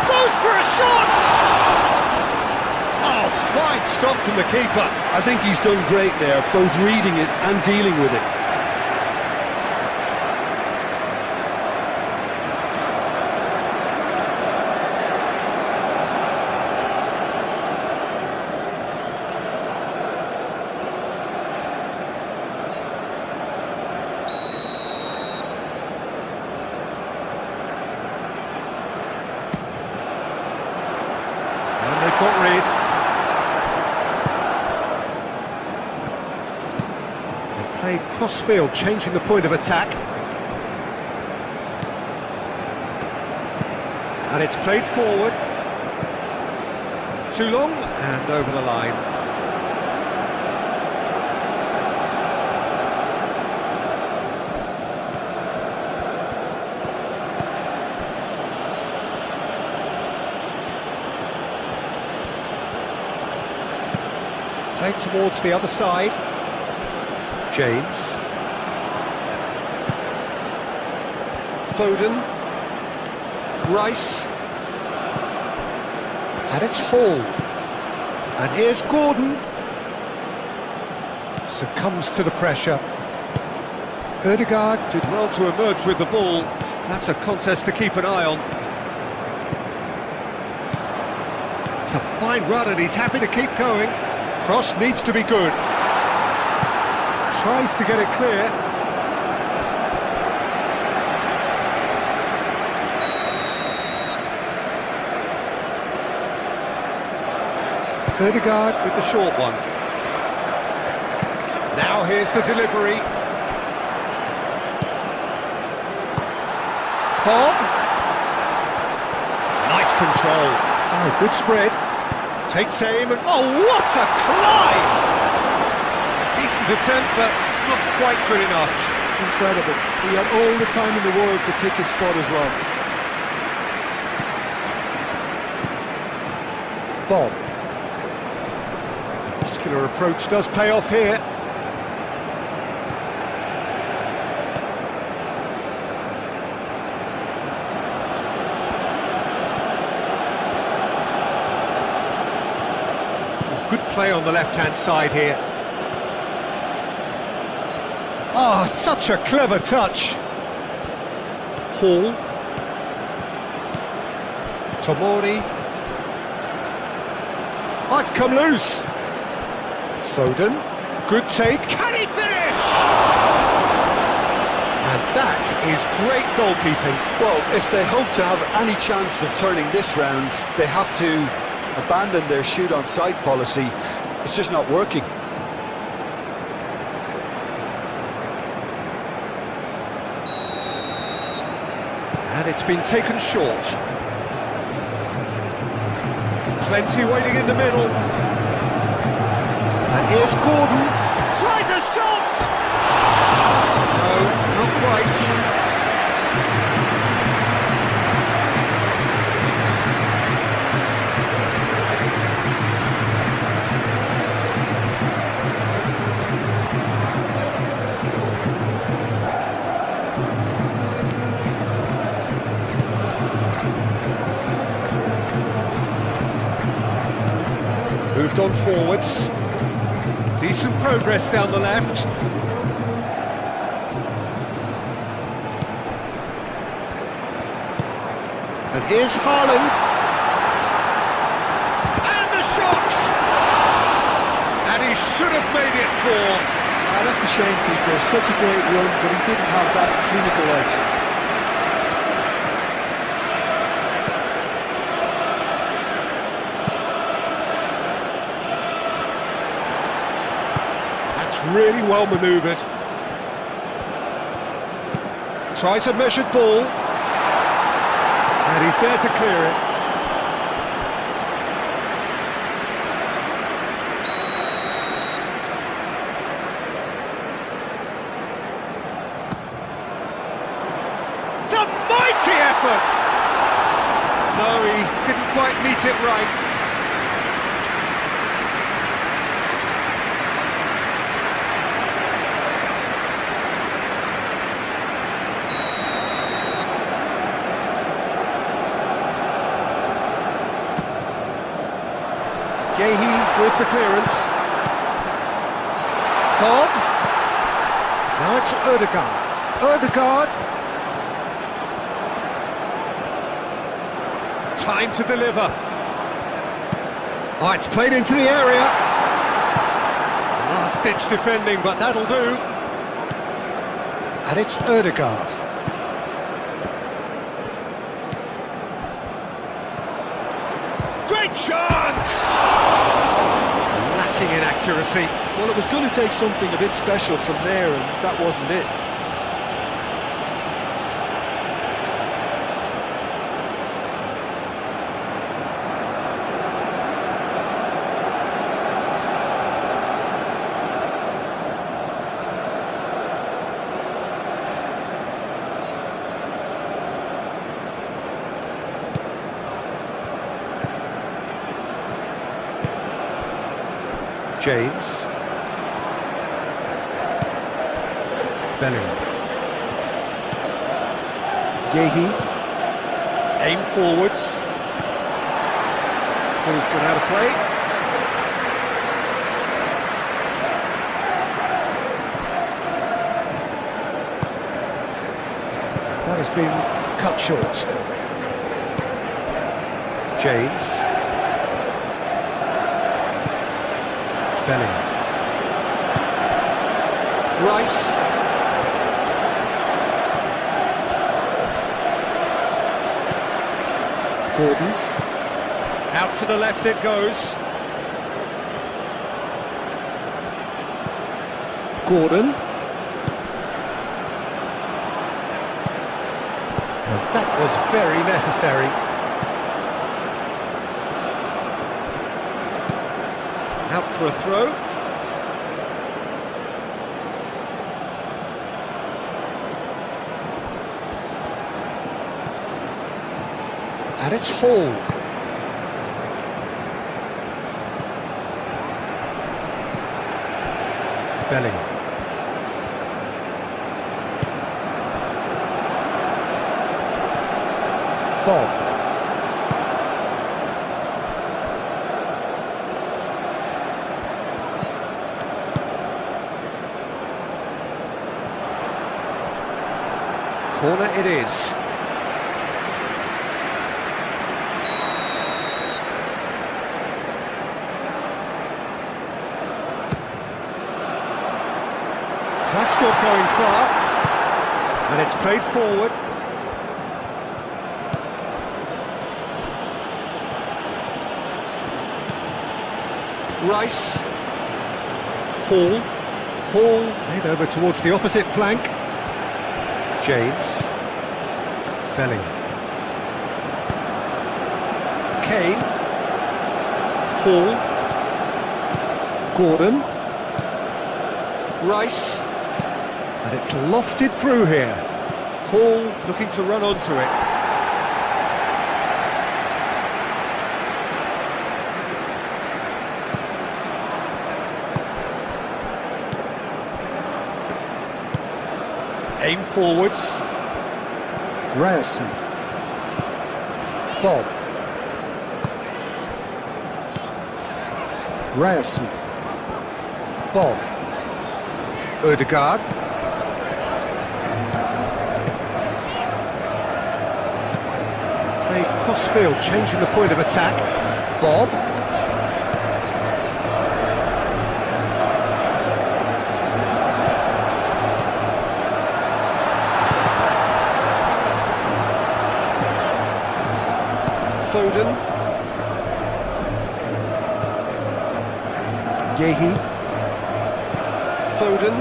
Goes for a shot! Oh, fine stop from the keeper. I think he's done great there, both reading it and dealing with it. Got rid. They played cross-field, changing the point of attack. And it's played forward. Too long, and over the line. Played towards the other side. James. Foden. Rice. And it's Hall. And here's Gordon. Succumbs to the pressure. Ødegaard did well to emerge with the ball. That's a contest to keep an eye on. It's a fine run and he's happy to keep going. Cross needs to be good. Tries to get it clear. Ødegaard with the short one. Now here's the delivery. Bob. Nice control. Oh, good spread. Takes aim and... oh, what a climb! Decent attempt, but not quite good enough. Incredible. He had all the time in the world to pick his spot as well. Bob. Muscular approach does pay off here. Good play on the left-hand side here. Oh, such a clever touch. Hall. Tomori. Oh, it's come loose. Foden. Good take. Can he finish? And that is great goalkeeping. Well, if they hope to have any chance of turning this round, they have to abandon their shoot on sight policy. It's just not working. And it's been taken short. Plenty waiting in the middle. And here's Gordon. Tries a shot! No, not quite. Moved on forwards. Decent progress down the left. And here's Haaland. And the shot! And he should have made it 4. That's a shame, Peter. Such a great run, but he didn't have that clinical edge. Really well manoeuvred. Tries a measured ball. And he's there to clear it. It's a mighty effort! No, he didn't quite meet it right. With the clearance. Bob. Now it's Ødegaard. Ødegaard. Time to deliver. Oh, it's played into the area. Last-ditch defending, but that'll do. And it's Ødegaard. Great chance! Lacking in accuracy. Well, it was going to take something a bit special from there, and that wasn't it. James. Bellingham. Gehi. Aim forwards. Who's gone out of play? That has been cut short. James. Bellingham. Rice. Gordon. Out to the left it goes. Gordon. And that was very necessary. Out for a throw. And it's Hall. Bellingham. Bob. Corner it is. That's not going far, and it's played forward. Rice. Hall. Hall played over towards the opposite flank. James. Bellingham. Kane. Hall. Gordon. Rice. And it's lofted through here. Hall looking to run onto it. Aim forwards. Ryerson. Bob. Ryerson. Bob. Ødegaard. Play crossfield, changing the point of attack. Bob. Foden. Yehi. Foden.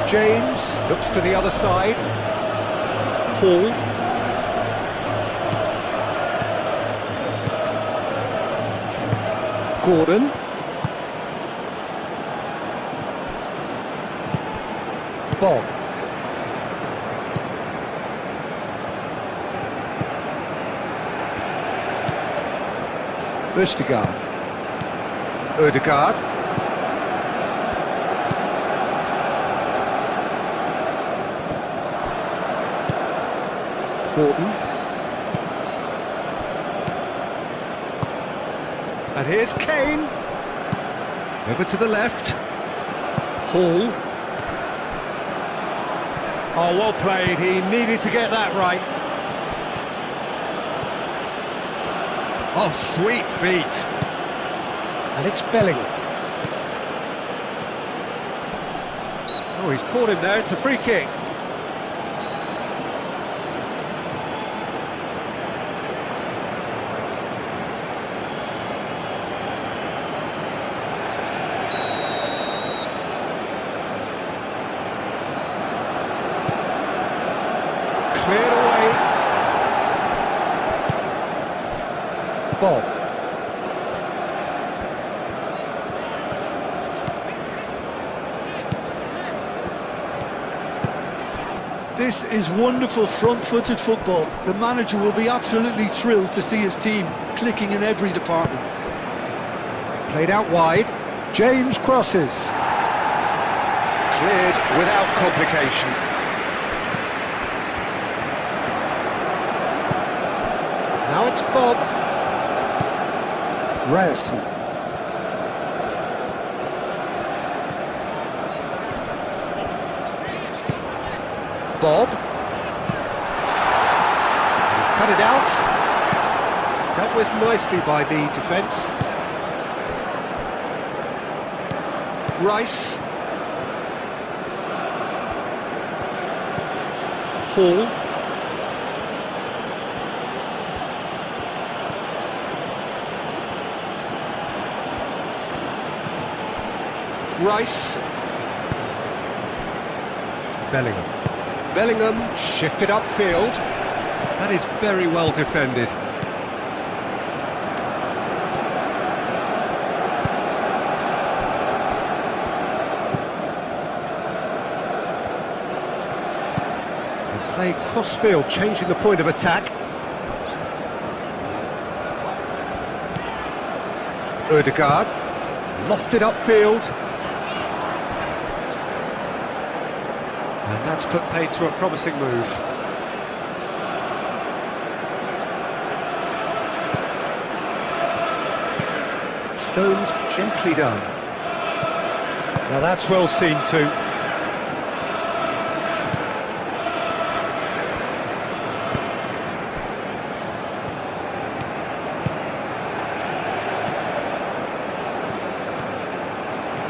James looks to the other side. Hall. Gordon. Bob. Ødegaard. Ødegaard. Gordon. And here's Kane. Over to the left. Hall. Oh, well played. He needed to get that right. Oh, sweet feet. And it's Bellingham. Oh, he's caught him there. It's a free kick. Cleared away. Bob. This is wonderful front-footed football. The manager will be absolutely thrilled to see his team clicking in every department. Played out wide. James crosses. Cleared without complication. Now it's Bob. Ryerson. Bob. He's cut it out. Dealt with nicely by the defence. Rice. Hall. Rice. Bellingham. Bellingham shifted upfield. That is very well defended. They play crossfield, changing the point of attack. Ødegaard. Lofted upfield. And that's put paid to a promising move. Stones gently done. Now that's well seen too.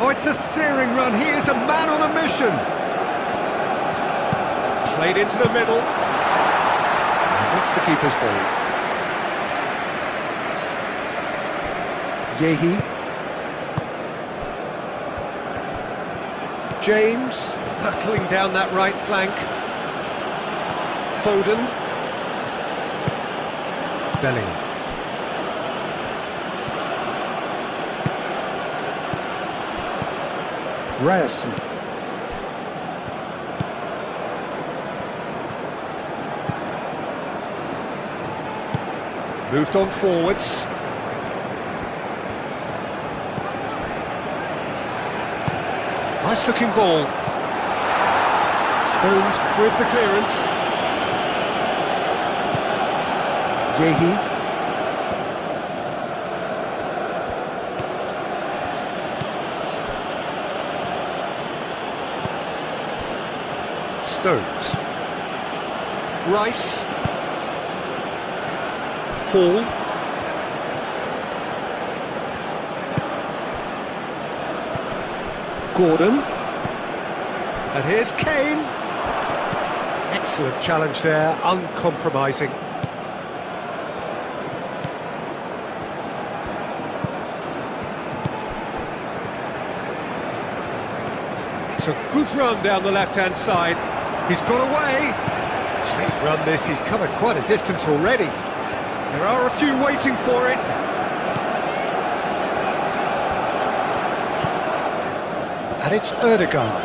Oh, it's a searing run. He is a man on a mission. Played into the middle. That's the keeper's ball. Yehi. James hurtling down that right flank. Foden. Bellingham. Ryerson. Moved on forwards. Nice looking ball. Stones with the clearance. Yehi. Stones. Rice. Hall. Gordon. And here's Kane. Excellent challenge there, uncompromising. It's a good run down the left-hand side. He's got away. Great run this, he's covered quite a distance already. There are a few waiting for it. And it's Ødegaard.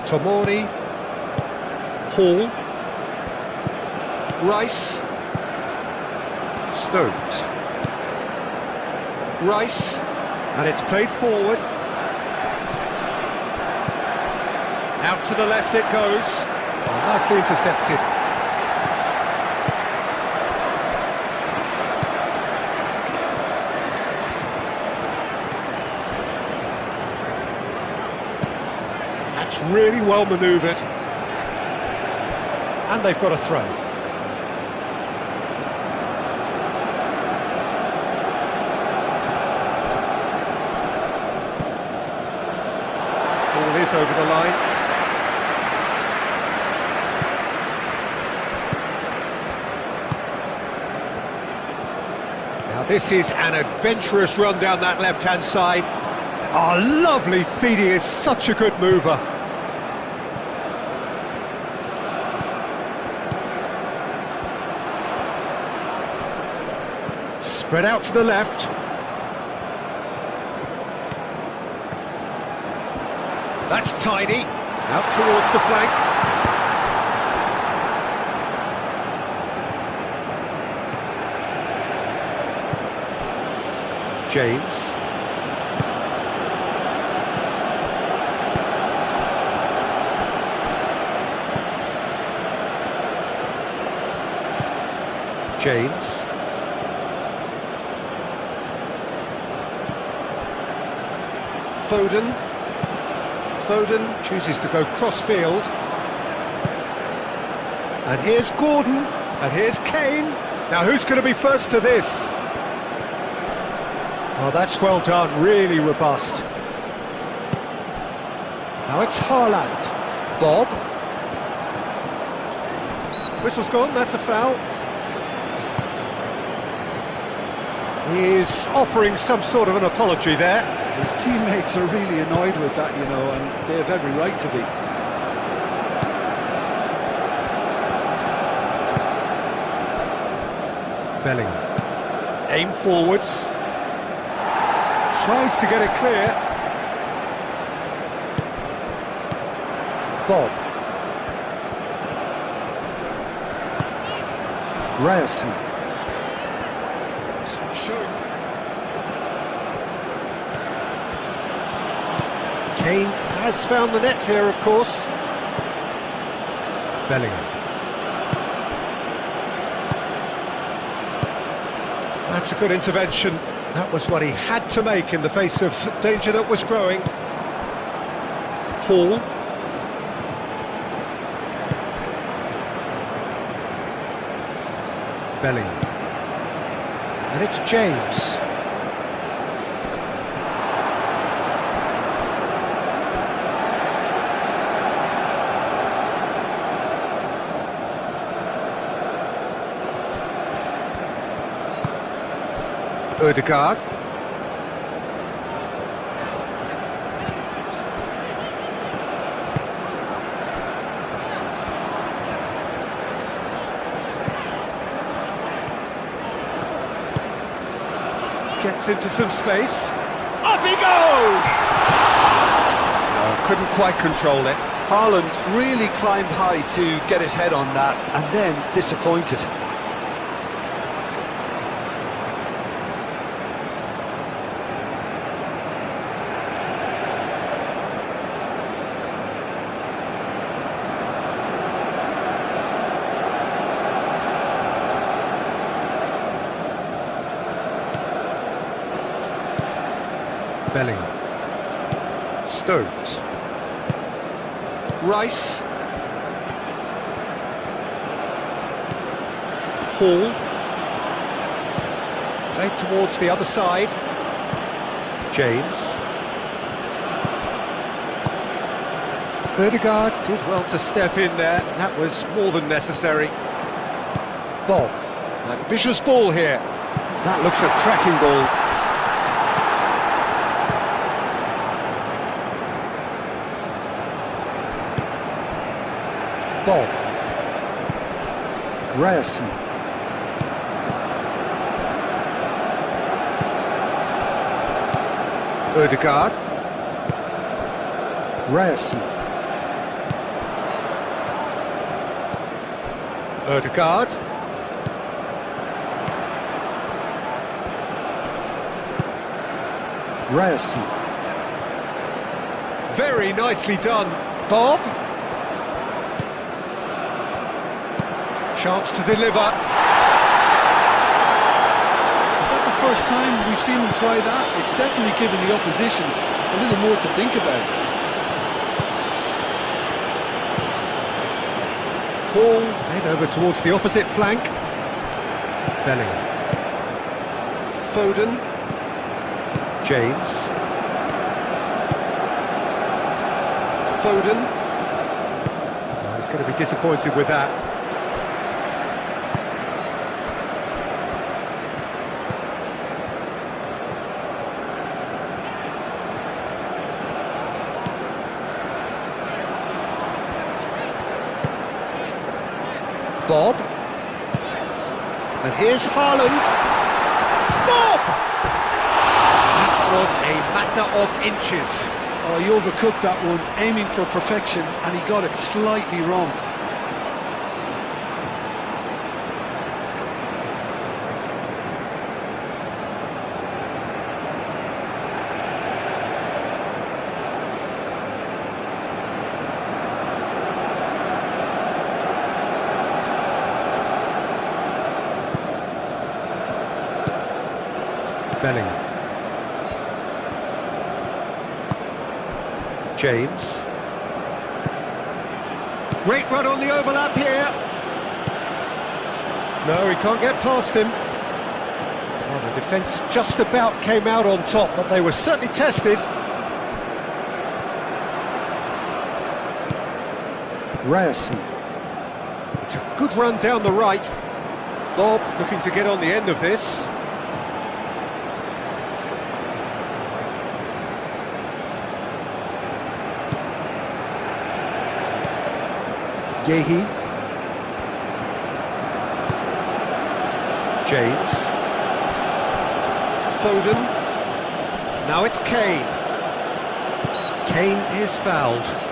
Tomori. Hall. Rice. Stones. Rice. And it's played forward. Out to the left it goes. Oh, nicely intercepted. That's really well manoeuvred. And they've got a throw. Ball is over the line. Now this is an adventurous run down that left-hand side. Oh, lovely feet, he is such a good mover. Spread out to the left. That's tidy. Out towards the flank. James. James. Foden. Foden chooses to go cross-field. And here's Gordon. And here's Kane. Now who's going to be first to this? Oh, that's well done, really robust. Now it's Haaland. Bob. Whistle's gone, that's a foul. He's offering some sort of an apology there. His teammates are really annoyed with that, you know, and they have every right to be. Bellingham. Aim forwards. Tries to get it clear. Bob. Ryerson. Showing. Kane has found the net here, of course. Bellingham. That's a good intervention. That was what he had to make in the face of danger that was growing. Hall. Bellingham. And it's James. Ødegaard. Gets into some space. Up he goes! No, couldn't quite control it. Haaland really climbed high to get his head on that, and then disappointed. Bellingham. Stones. Rice. Hall. Played towards the other side. James. Ødegaard did well to step in there. That was more than necessary. Bob. Ambitious ball here. That looks a cracking ball. Bob. Ryerson. Ødegaard. Ryerson. Ødegaard. Ryerson. Very nicely done. Bob. Chance to deliver. Is that the first time we've seen him try that? It's definitely given the opposition a little more to think about. Hall head over towards the opposite flank. Bellingham. Foden. James. Foden. Oh, he's going to be disappointed with that. Bob. And here's Haaland. Bob! That was a matter of inches. Oh, he overcooked that one, aiming for perfection, and he got it slightly wrong. Bellingham. James. Great run on the overlap here. No, he can't get past him. Well, the defence just about came out on top, but they were certainly tested. Ryerson. It's a good run down the right. Bob looking to get on the end of this. Yehi. James. Foden. Now it's Kane. Kane is fouled.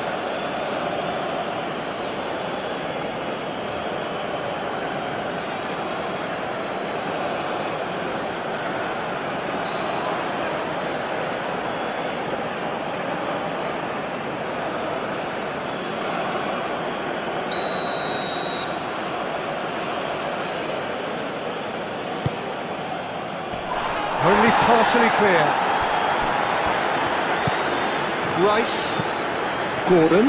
Only partially clear. Rice. Gordon.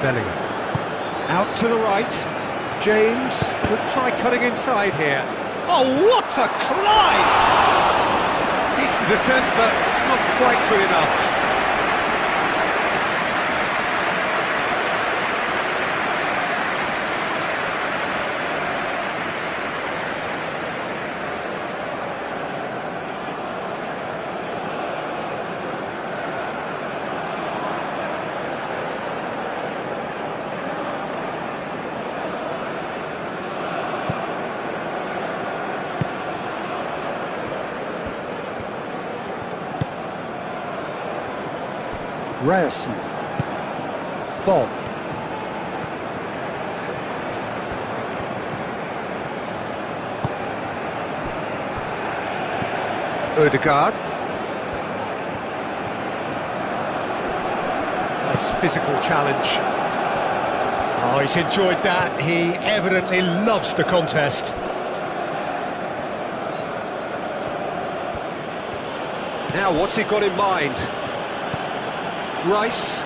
Bellingham. Out to the right. James could try cutting inside here. Oh, what a climb! Decent attempt, but not quite good enough. Ryerson. Bob. Ødegaard. Nice physical challenge. Oh, he's enjoyed that. He evidently loves the contest. Now, what's he got in mind? Rice.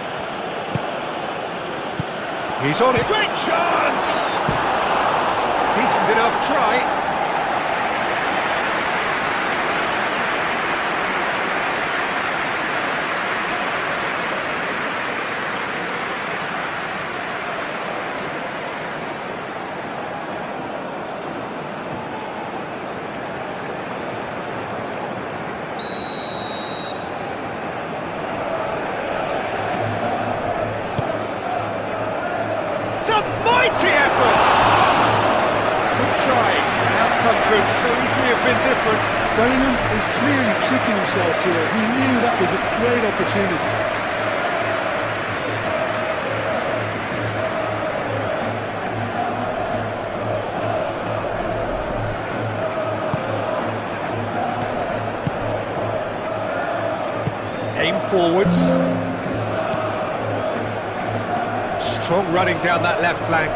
He's on it. Great chance! Decent enough try. Mighty effort! Good try. The outcome could so easily have been different. Bellingham is clearly kicking himself here. He knew that was a great opportunity. Aim forwards. Strong running down that left flank.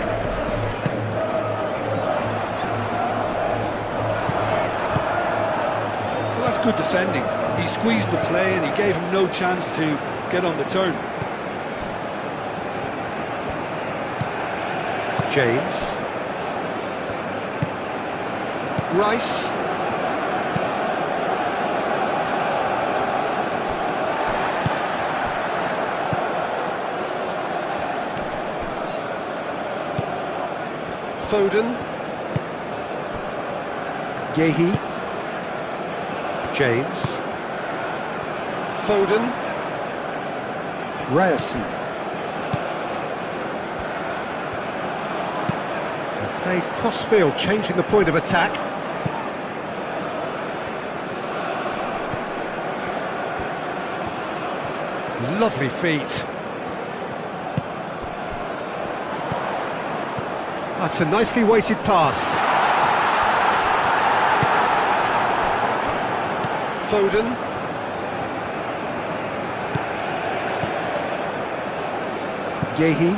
Well, that's good defending. He squeezed the play and he gave him no chance to get on the turn. James. Rice. Foden. Yehi. James. Foden. Ryerson. Played cross-field, changing the point of attack. Lovely feet. That's a nicely weighted pass. Foden. Yehi.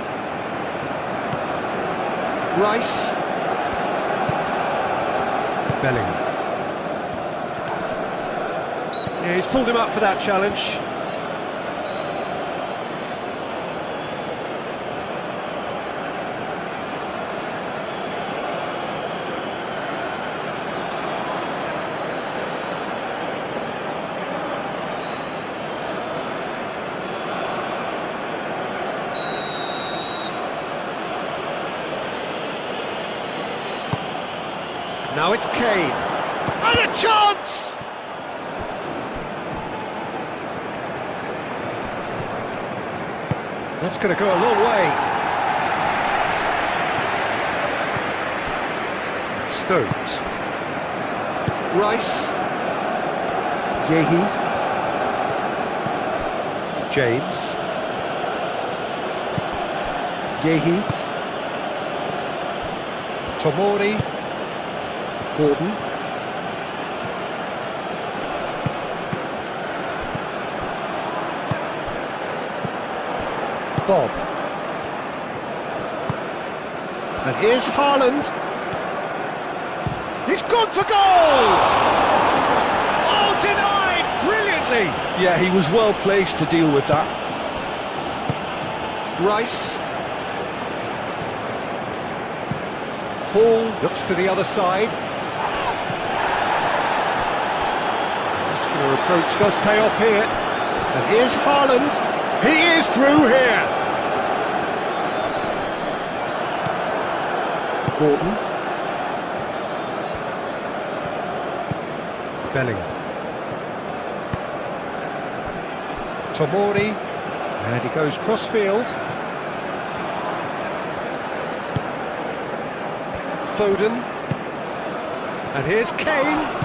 Rice. Bellingham. Yeah, he's pulled him up for that challenge. Now it's Kane. And a chance! That's going to go a long way. Stones. Rice. Yehi. James. Yehi. Tomori. Gordon. Bob. And here's Haaland. He's gone for goal! Oh, denied brilliantly! Yeah, he was well placed to deal with that. Rice. Hall looks to the other side. Muscular approach does pay off here. And here's Haaland. He is through here. Gordon. Bellingham. Tomori. And he goes cross-field. Foden. And here's Kane.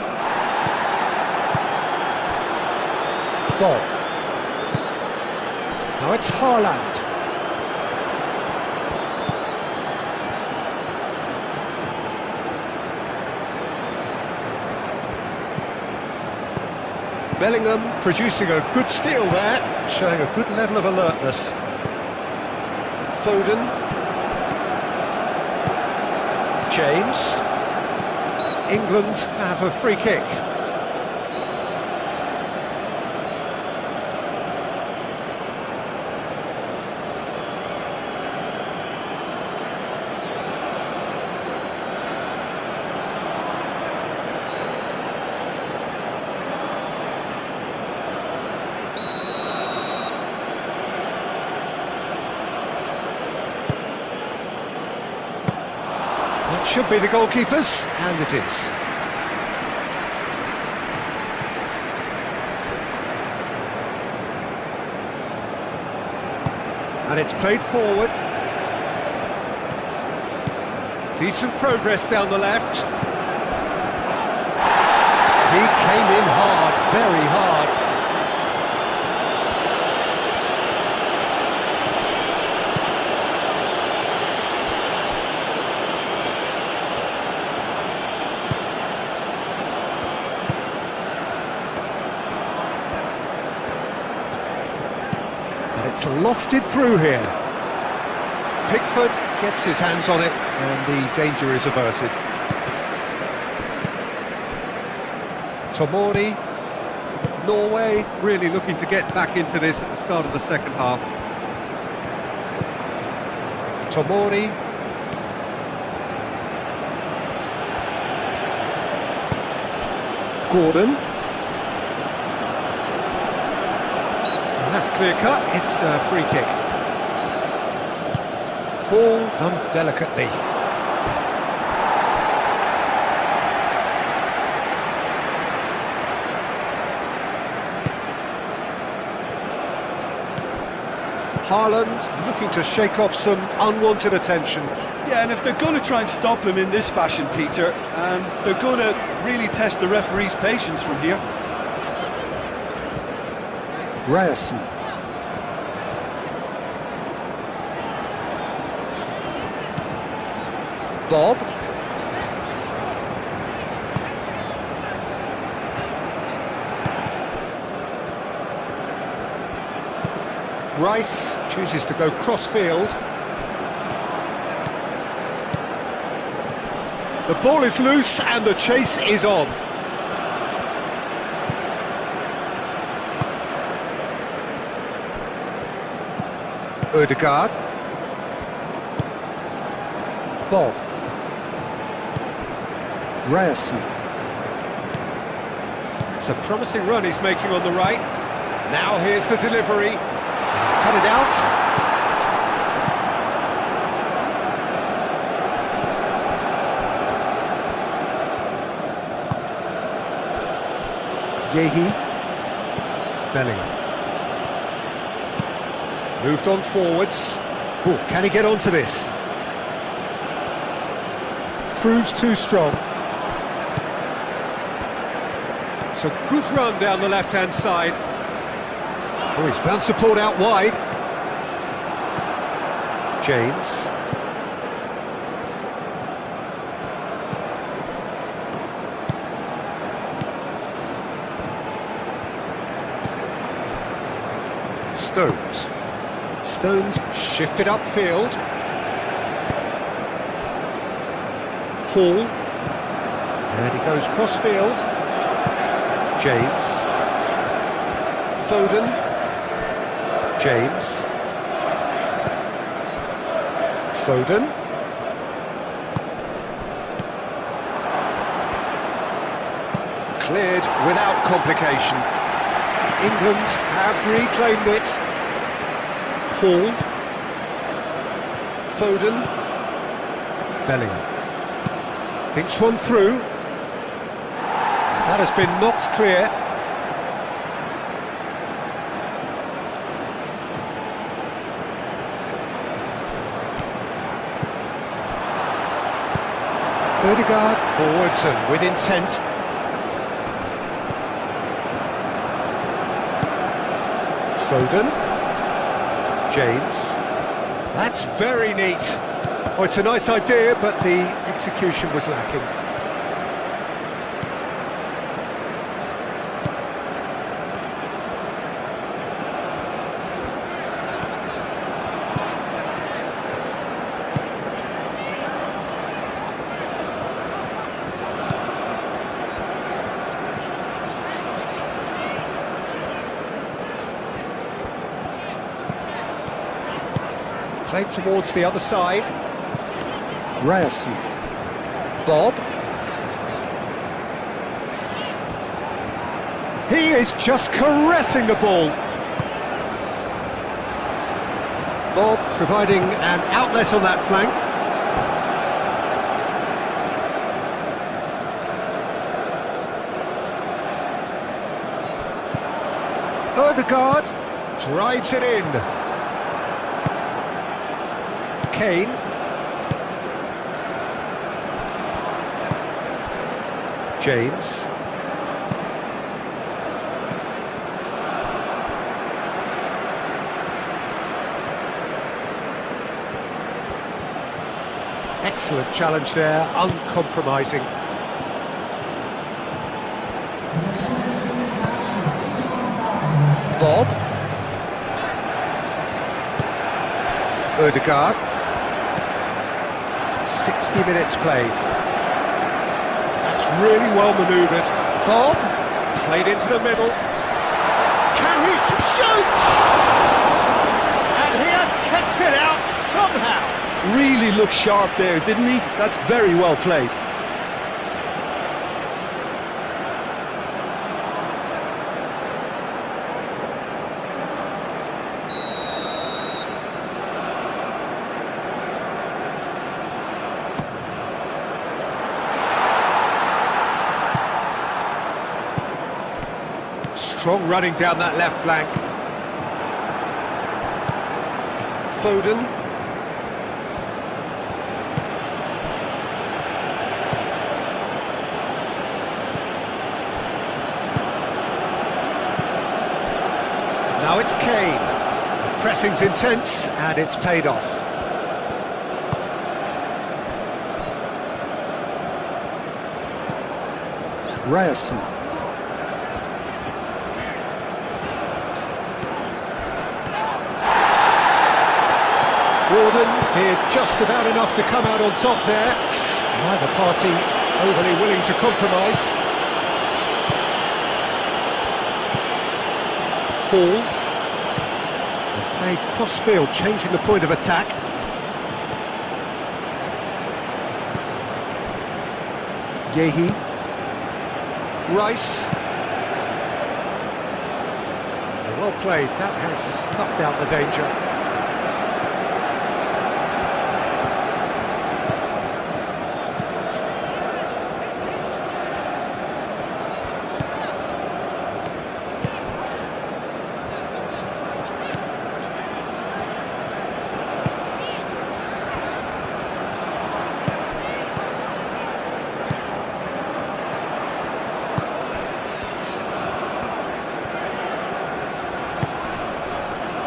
Bob. Now it's Haaland. Bellingham producing a good steal there, showing a good level of alertness. Foden. James. England have a free kick. That should be the goalkeepers, and it is. And it's played forward. Decent progress down the left. He came in hard, very hard. It's lofted through here. Pickford gets his hands on it and the danger is averted. Tomori. Norway really looking to get back into this at the start of the second half. Tomori. Gordon. That's clear cut, it's a free kick. Hall done delicately. Haaland looking to shake off some unwanted attention. Yeah, and if they're going to try and stop him in this fashion, Peter, they're going to really test the referee's patience from here. Ryerson. Bob. Rice chooses to go cross-field. The ball is loose and the chase is on. Ødegaard. Bob. Ryerson. It's a promising run he's making on the right. Now here's the delivery. He's cut it out. Yehi. Bellingham. Moved on forwards. Oh, can he get onto this? Proves too strong. It's a good run down the left-hand side. Oh, he's found support out wide. James. Stones. Stones shifted upfield. Hall. And he goes cross-field. James. Foden. James. Foden. Cleared without complication. England have reclaimed it. Hall. Foden. Bellingham. Thinks one through. That has been knocked clear. Ødegaard forwards and with intent. Foden. James. That's very neat. Oh, it's a nice idea, but the execution was lacking. Played towards the other side. Ryerson. Bob. He is just caressing the ball. Bob providing an outlet on that flank. Ødegaard drives it in. Kane. James. Excellent challenge there, uncompromising. Bob. Ødegaard. 60 minutes played. That's really well manoeuvred. Bob, played into the middle. Can he shoot? And he has kept it out somehow. Really looked sharp there, didn't he? That's very well played. Strong running down that left flank. Foden. Now it's Kane. The pressing's intense and it's paid off. Ryerson. Gordon did just about enough to come out on top there. Neither party overly willing to compromise. Hall. And played cross-field, changing the point of attack. Yehi. Rice. Well played, that has snuffed out the danger.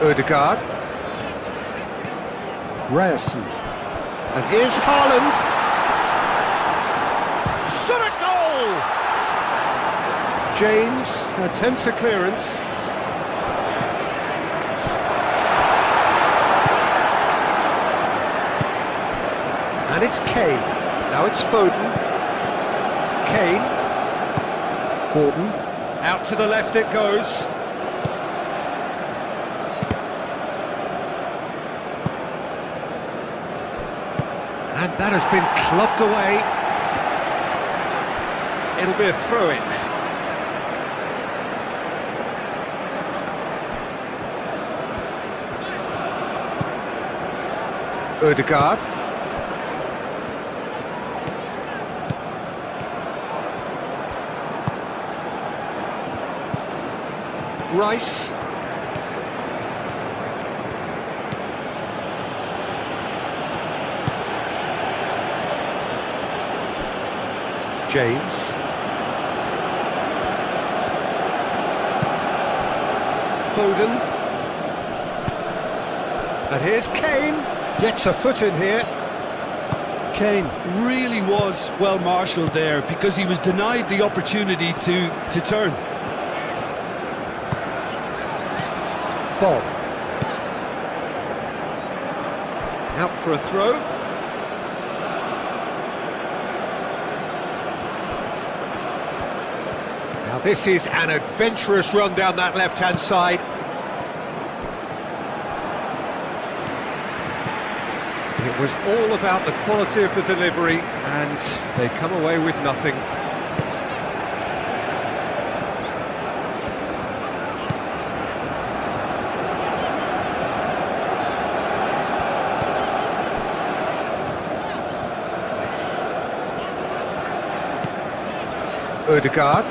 Ødegaard. Ryerson. And here's Haaland. Shot a goal! James attempts a clearance. And it's Kane. Now it's Foden. Kane. Gordon. Out to the left it goes. And that has been clubbed away. It'll be a throw-in. Ødegaard. Rice. James. Foden. And here's Kane, gets a foot in here. Kane really was well marshalled there because he was denied the opportunity to turn. Bob. Out for a throw. Now this is an adventurous run down that left-hand side. It was all about the quality of the delivery, and they come away with nothing. Ødegaard.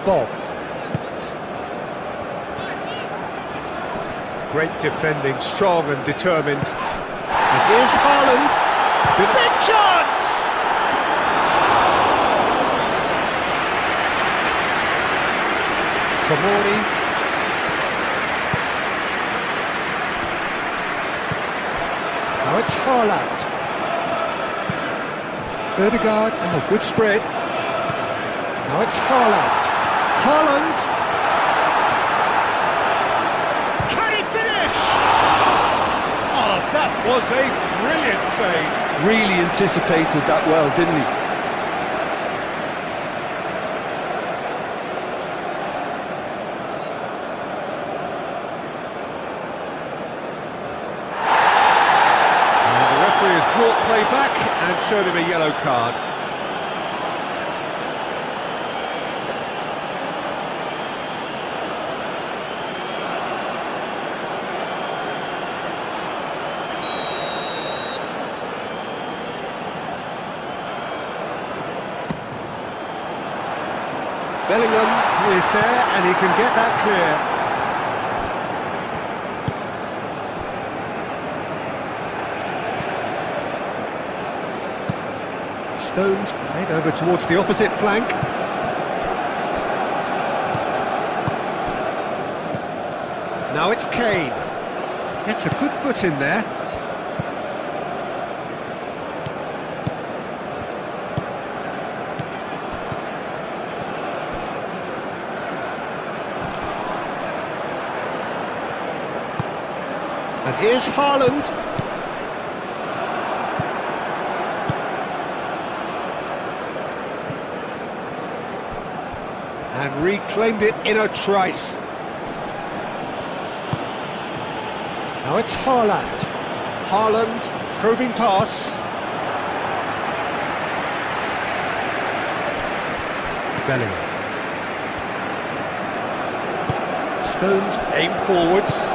Bob. Great defending, strong and determined. And here's Haaland. Big chance! Tomori. Now it's Haaland. Ødegaard. Oh, good spread. Now it's Haaland. Haaland! Can he finish? Oh, that was a brilliant save. Really anticipated that well, didn't he? And the referee has brought play back and showed him a yellow card. Bellingham is there and he can get that clear. Stones played over towards the opposite flank. Now it's Kane. Gets a good foot in there. And here's Haaland. And reclaimed it in a trice. Now it's Haaland. Haaland, probing pass. Bellingham. Stones aim forwards.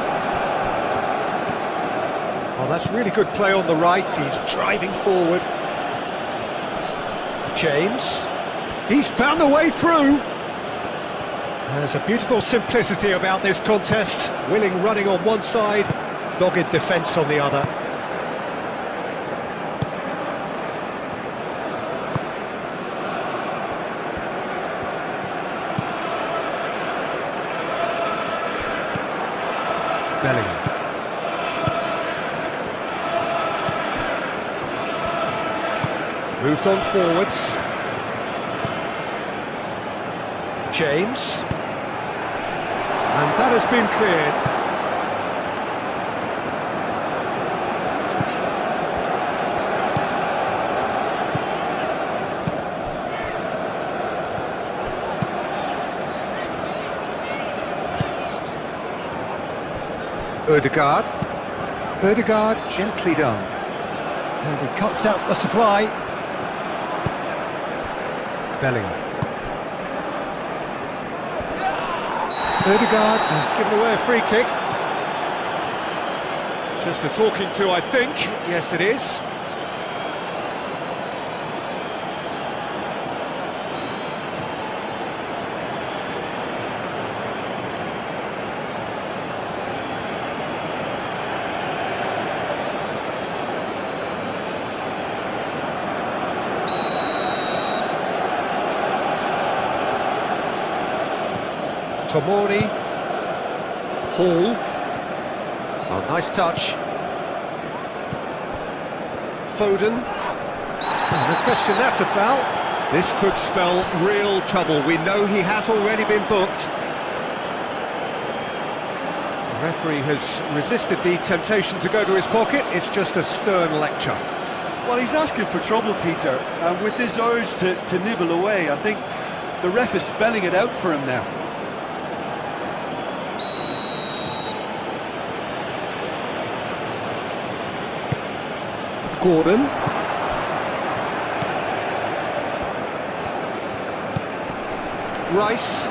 Oh, that's really good play on the right. He's driving forward. James. He's found a way through. There's a beautiful simplicity about this contest. Willing running on one side, dogged defence on the other. Bellingham. Moved on forwards. James. And that has been cleared. Ødegaard. Ødegaard, gently done. And he cuts out the supply. Bellingham. Ødegaard has given away a free kick. Just a talking to, I think. Yes, it is. Tomori. Hall. Oh, nice touch. Foden. Oh, no question, that's a foul. This could spell real trouble. We know he has already been booked. The referee has resisted the temptation to go to his pocket. It's just a stern lecture. Well, he's asking for trouble, Peter, and with this urge to nibble away, I think the ref is spelling it out for him now. Gordon. Rice.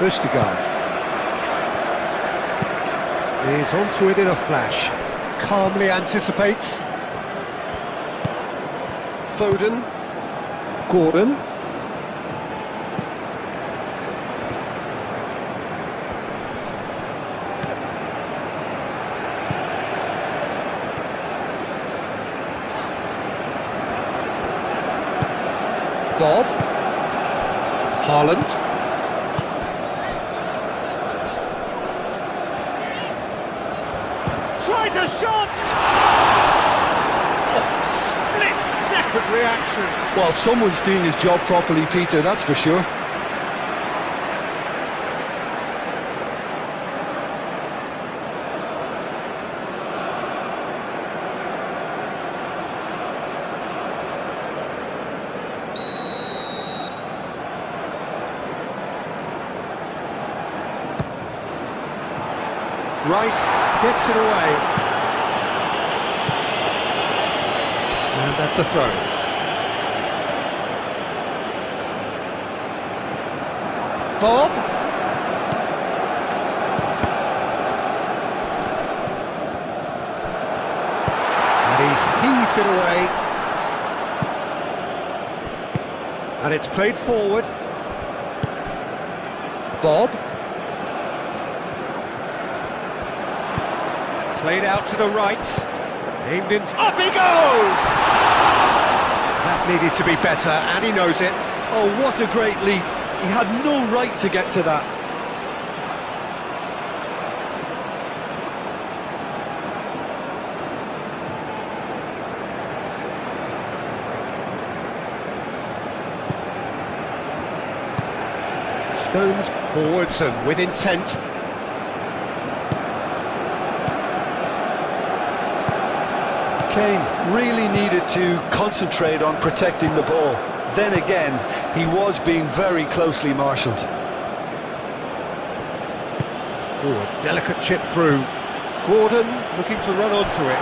Vestergaard is onto it in a flash. Calmly anticipates. Foden. Gordon. Bob. Haaland. Tries a shot! Oh, split-second reaction. Well, someone's doing his job properly, Peter, that's for sure. Rice gets it away. And that's a throw. Bob. And he's heaved it away. And it's played forward. Bob. Played out to the right, aimed in, up he goes! That needed to be better, and he knows it. Oh, what a great leap. He had no right to get to that. Stones forwards and with intent. Kane really needed to concentrate on protecting the ball. Then again, he was being very closely marshalled. Ooh, a delicate chip through. Gordon looking to run onto it.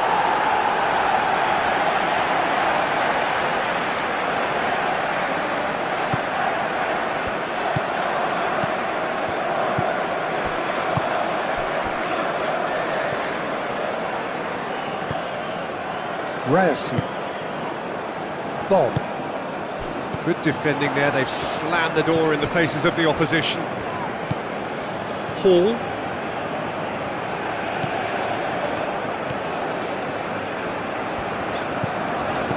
Ryerson. Bob. Good defending there, they've slammed the door in the faces of the opposition. Hall.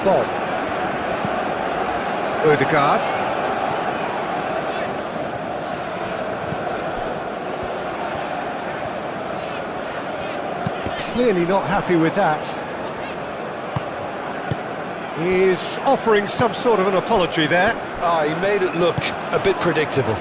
Bob. Odegaard. Clearly not happy with that. He's offering some sort of an apology there. He made it look a bit predictable.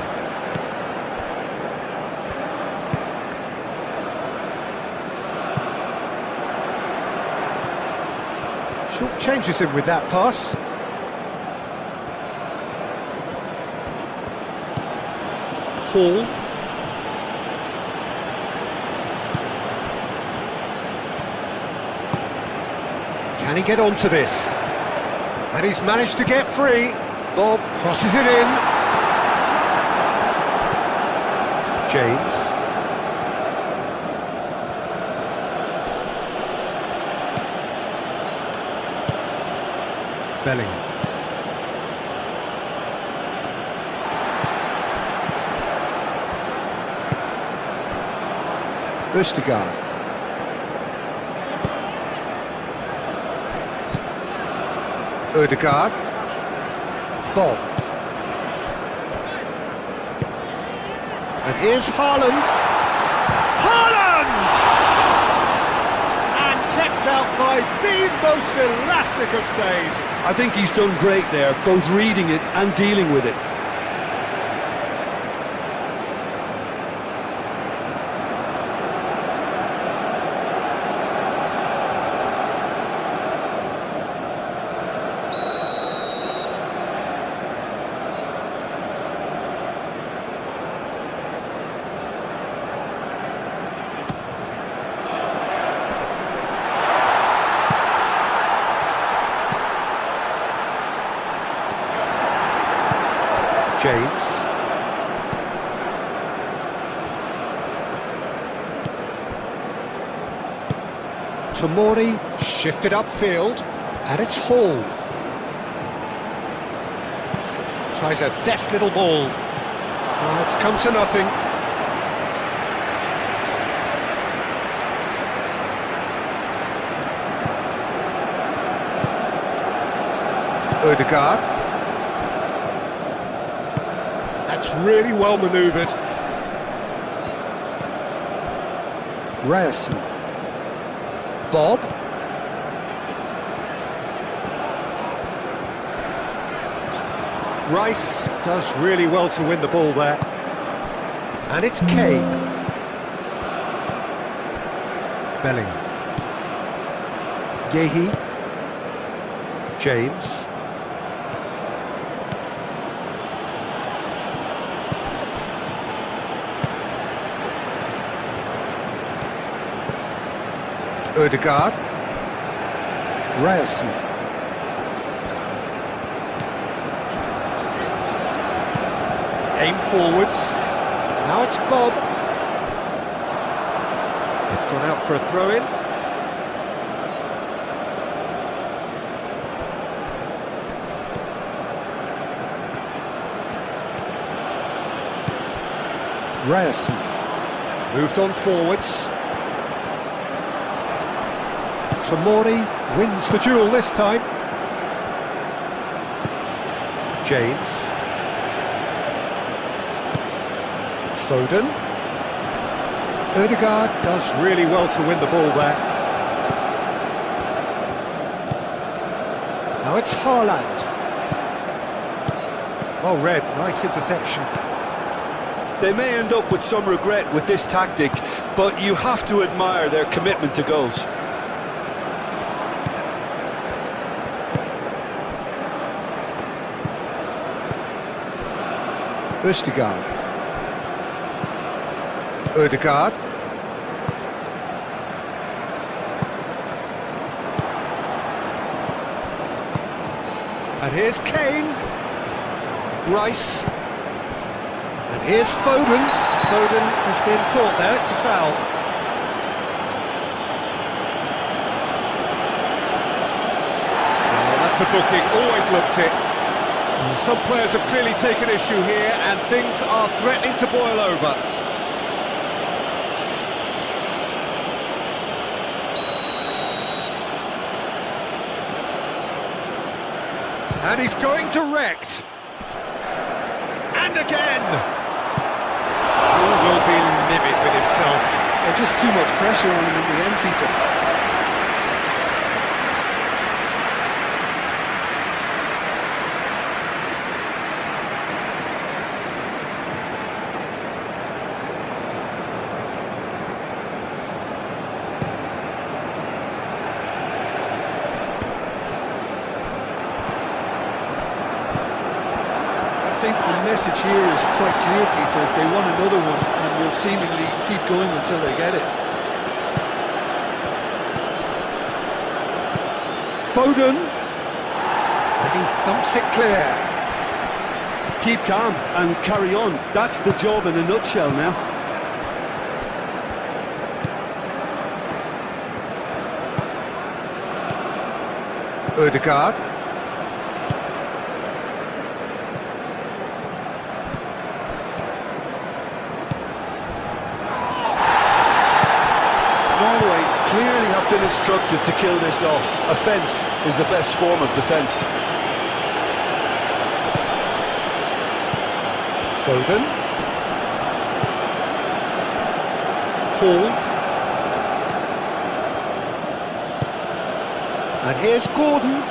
Short changes him with that pass. Hall. Can he get onto this? And he's managed to get free. Bob crosses it in. James. Bellingham. Østegard. Ødegaard. Bob. And here's Haaland. Haaland! And kept out by the most elastic of saves. I think he's done great there, both reading it and dealing with it. James. Tomori shifted upfield, and it's Hall. Tries a deft little ball. It's come to nothing. Ødegaard. That's really well manoeuvred. Ryerson. Bob. Rice does really well to win the ball there. And it's Kane. Bellingham. Yehi. James. Ødegaard. Ryerson. Aim forwards. Now it's Bob. It's gone out for a throw-in. Ryerson. Moved on forwards. Tomori wins the duel this time. James. Foden. Ødegaard does really well to win the ball there. Now it's Haaland. Oh, Red, nice interception. They may end up with some regret with this tactic, but you have to admire their commitment to goals. Østegard. Ødegaard. And here's Kane. Rice. And here's Foden. Foden has been caught there, it's a foul. Oh, that's a booking, always looked it. Some players have clearly taken issue here, and things are threatening to boil over. And he's going direct. And again. He will be livid with himself. There's just too much pressure on him in the end, Peter. I think the message here is quite clear, Peter. They want another one and will seemingly keep going until they get it. Foden. And he thumps it clear. Keep calm and carry on. That's the job in a nutshell now. Ødegaard. instructed to kill this off. Offence is the best form of defence. Foden. Hall. And here's Gordon.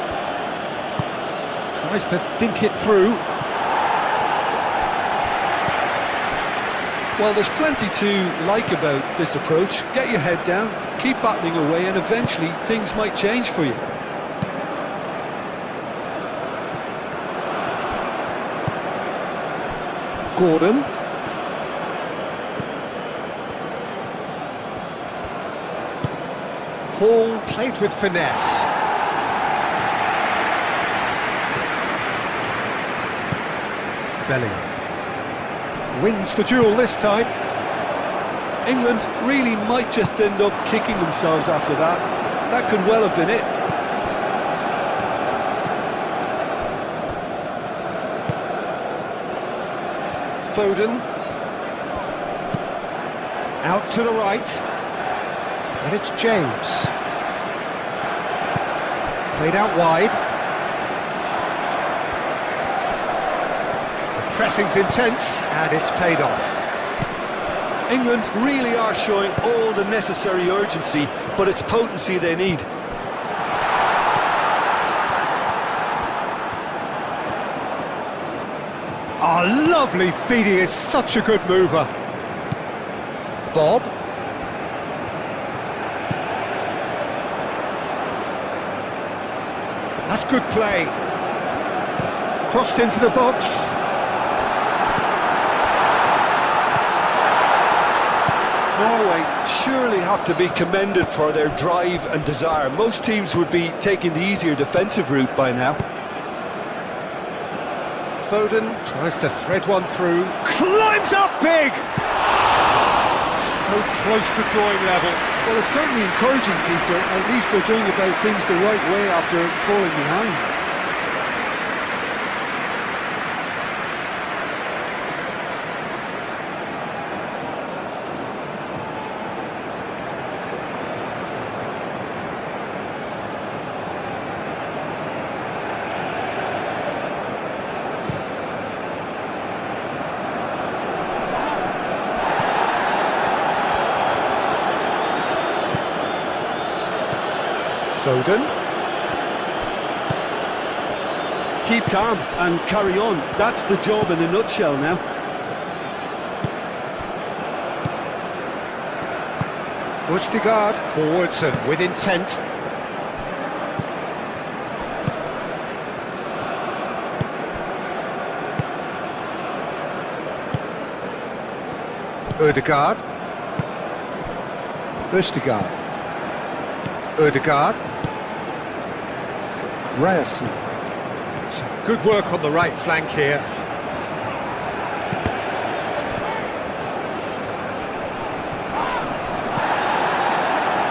Tries to think it through. Well, there's plenty to like about this approach. Get your head down, keep battling away, and eventually things might change for you. Gordon. Hall played with finesse. Bellingham wins the duel this time. England really might just end up kicking themselves after that. That could well have been it. Foden. Out to the right. And it's James. Played out wide. The pressing's intense, and it's paid off. England really are showing all the necessary urgency, but it's potency they need. Oh, lovely feed, he is such a good mover. Bob. That's good play. Crossed into the box. Norway surely have to be commended for their drive and desire. Most teams would be taking the easier defensive route by now. Foden tries to thread one through. Climbs up big! So close to drawing level. Well, it's certainly encouraging, Peter. At least they're going about things the right way after falling behind. Foden. Keep calm and carry on. That's the job in a nutshell now. Østigard forwards and with intent. Ødegaard. Østigard. Ødegaard. Ryerson. Some good work on the right flank here.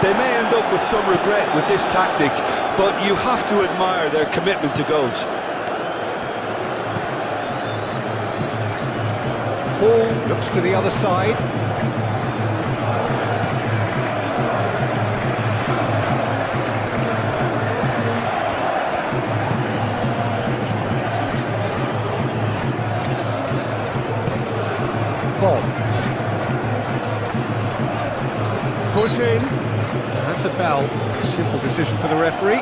They may end up with some regret with this tactic, but you have to admire their commitment to goals. Hall looks to the other side. Bob. Foot in. That's a foul. Simple decision for the referee.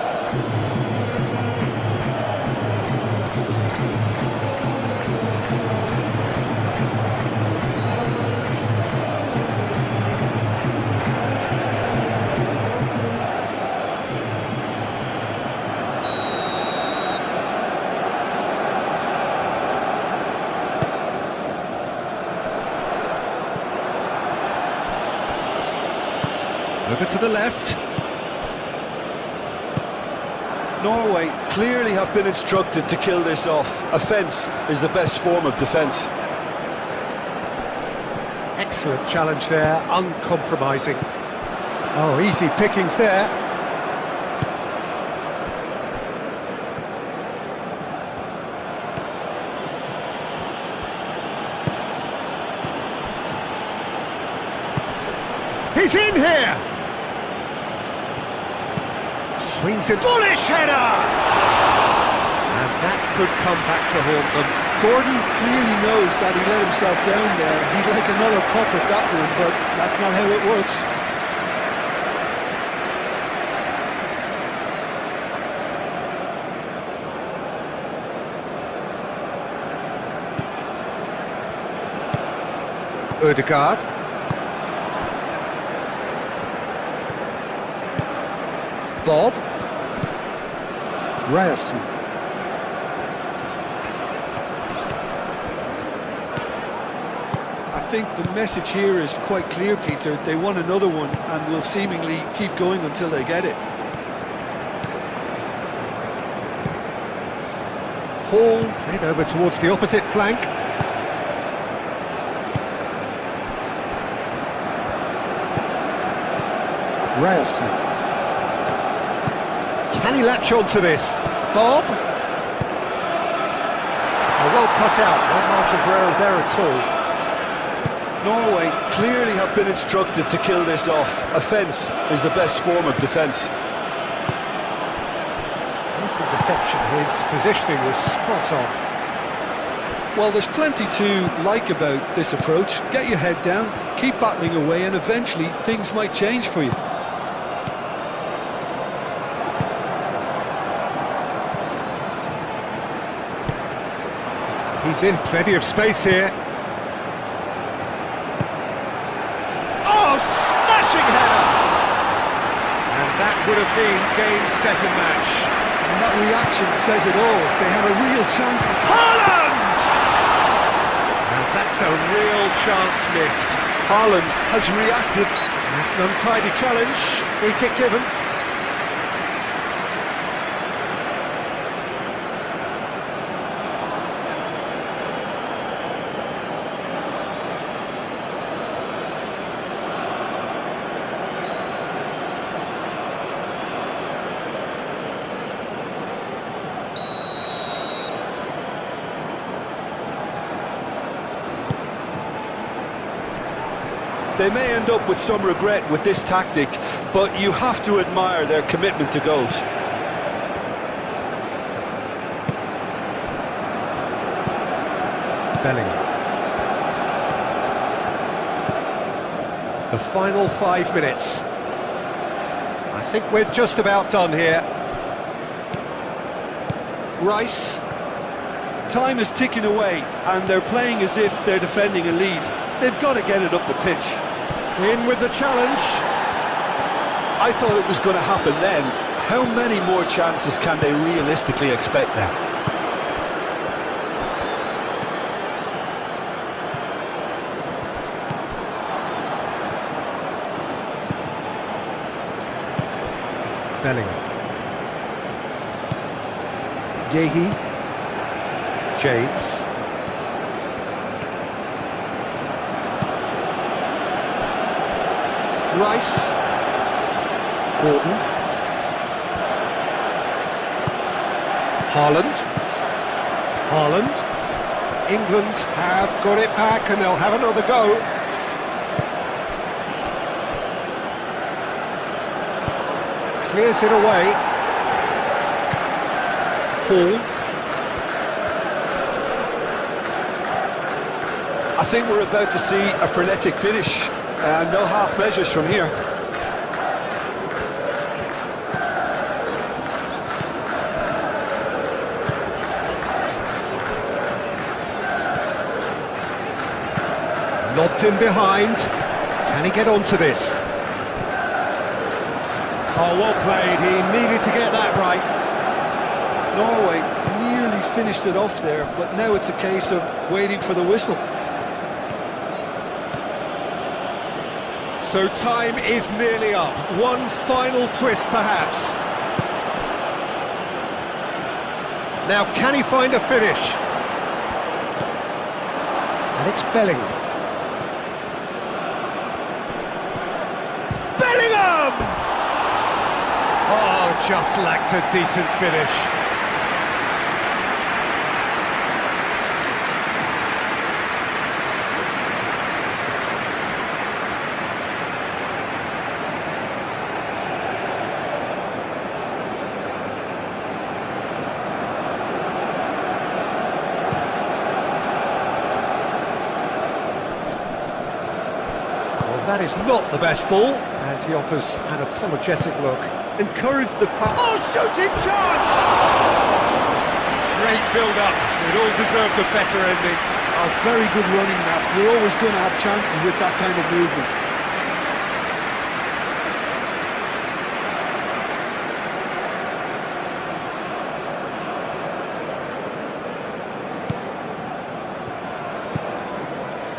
Over to the left. Norway clearly have been instructed to kill this off. Offence is the best form of defence. Excellent challenge there, uncompromising. Oh, easy pickings there. He's in here! Swings it. Bullish header! And that could come back to haunt them. Gordon clearly knows that he let himself down there. He'd like another putt at that one, but that's not how it works. Ødegaard. Bob. Ryerson. I think the message here is quite clear, Peter. They want another one and will seemingly keep going until they get it. Hall played over towards the opposite flank. Ryerson. Can he latch on to this? Bob? Well cut out, no margin for error there at all. Norway clearly have been instructed to kill this off. Offence is the best form of defence. Nice interception, his positioning was spot on. Well, there's plenty to like about this approach. Get your head down, keep battling away, and eventually things might change for you. He's in plenty of space here. Oh, smashing header! And that would have been game, set and match. And that reaction says it all. They had a real chance. Haaland! And that's a real chance missed. Haaland has reacted. That's an untidy challenge. Free kick given. They may end up with some regret with this tactic, but you have to admire their commitment to goals. Bellingham. The final 5 minutes. I think we're just about done here. Rice. Time is ticking away, and they're playing as if they're defending a lead. They've got to get it up the pitch. In with the challenge. I thought it was going to happen then. How many more chances can they realistically expect now? Bellingham. Yehi. James. Rice. Gordon. Haaland. England have got it back and they'll have another go. Clears it away. Hall. I think we're about to see a frenetic finish. No half measures from here. Lobbed in behind. Can he get onto this? Oh, well played. He needed to get that right. Norway nearly finished it off there, but now it's a case of waiting for the whistle. So time is nearly up. One final twist, perhaps. Now, can he find a finish? And it's Bellingham. Bellingham! Oh, just lacked a decent finish. that is not the best ball, and he offers an apologetic look. Encourage the pass. Oh, shooting chance! Great build-up. It all deserved a better ending. Oh, it's very good running, that. You're always going to have chances with that kind of movement.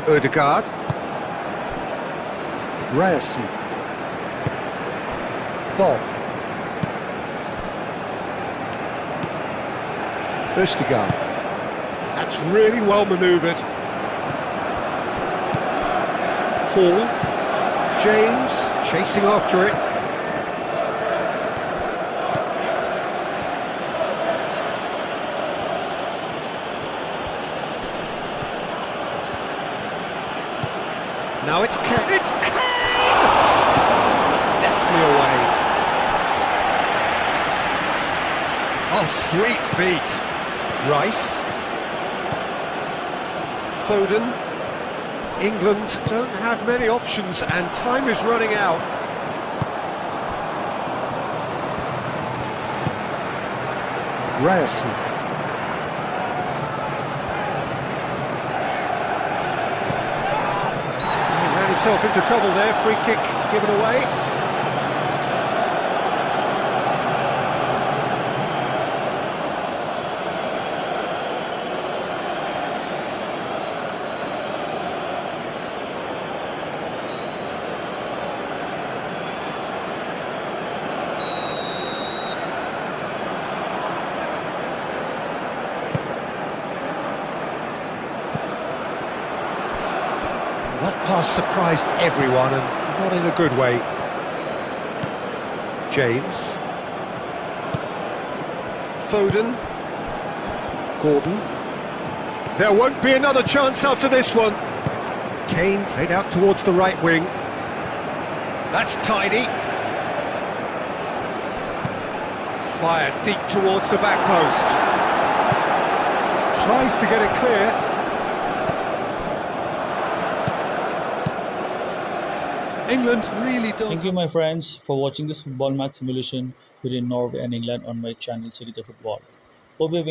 Ødegaard. Ryerson. Bob. Ødegaard. That's really well manoeuvred. Hall. James chasing after it. Now it's Kane. It's Kane! Deftly away. Oh, sweet feet. Rice. Foden. England don't have many options and time is running out. Ryerson. Himself into trouble there, free kick given away. That pass surprised everyone, and not in a good way. James. Foden. Gordon. There won't be another chance after this one. Kane played out towards the right wing. That's tidy. Fired deep towards the back post. Tries to get it clear. England really don't. Thank you, my friends, for watching this football match simulation between Norway and England on my channel City of Football. Hope you have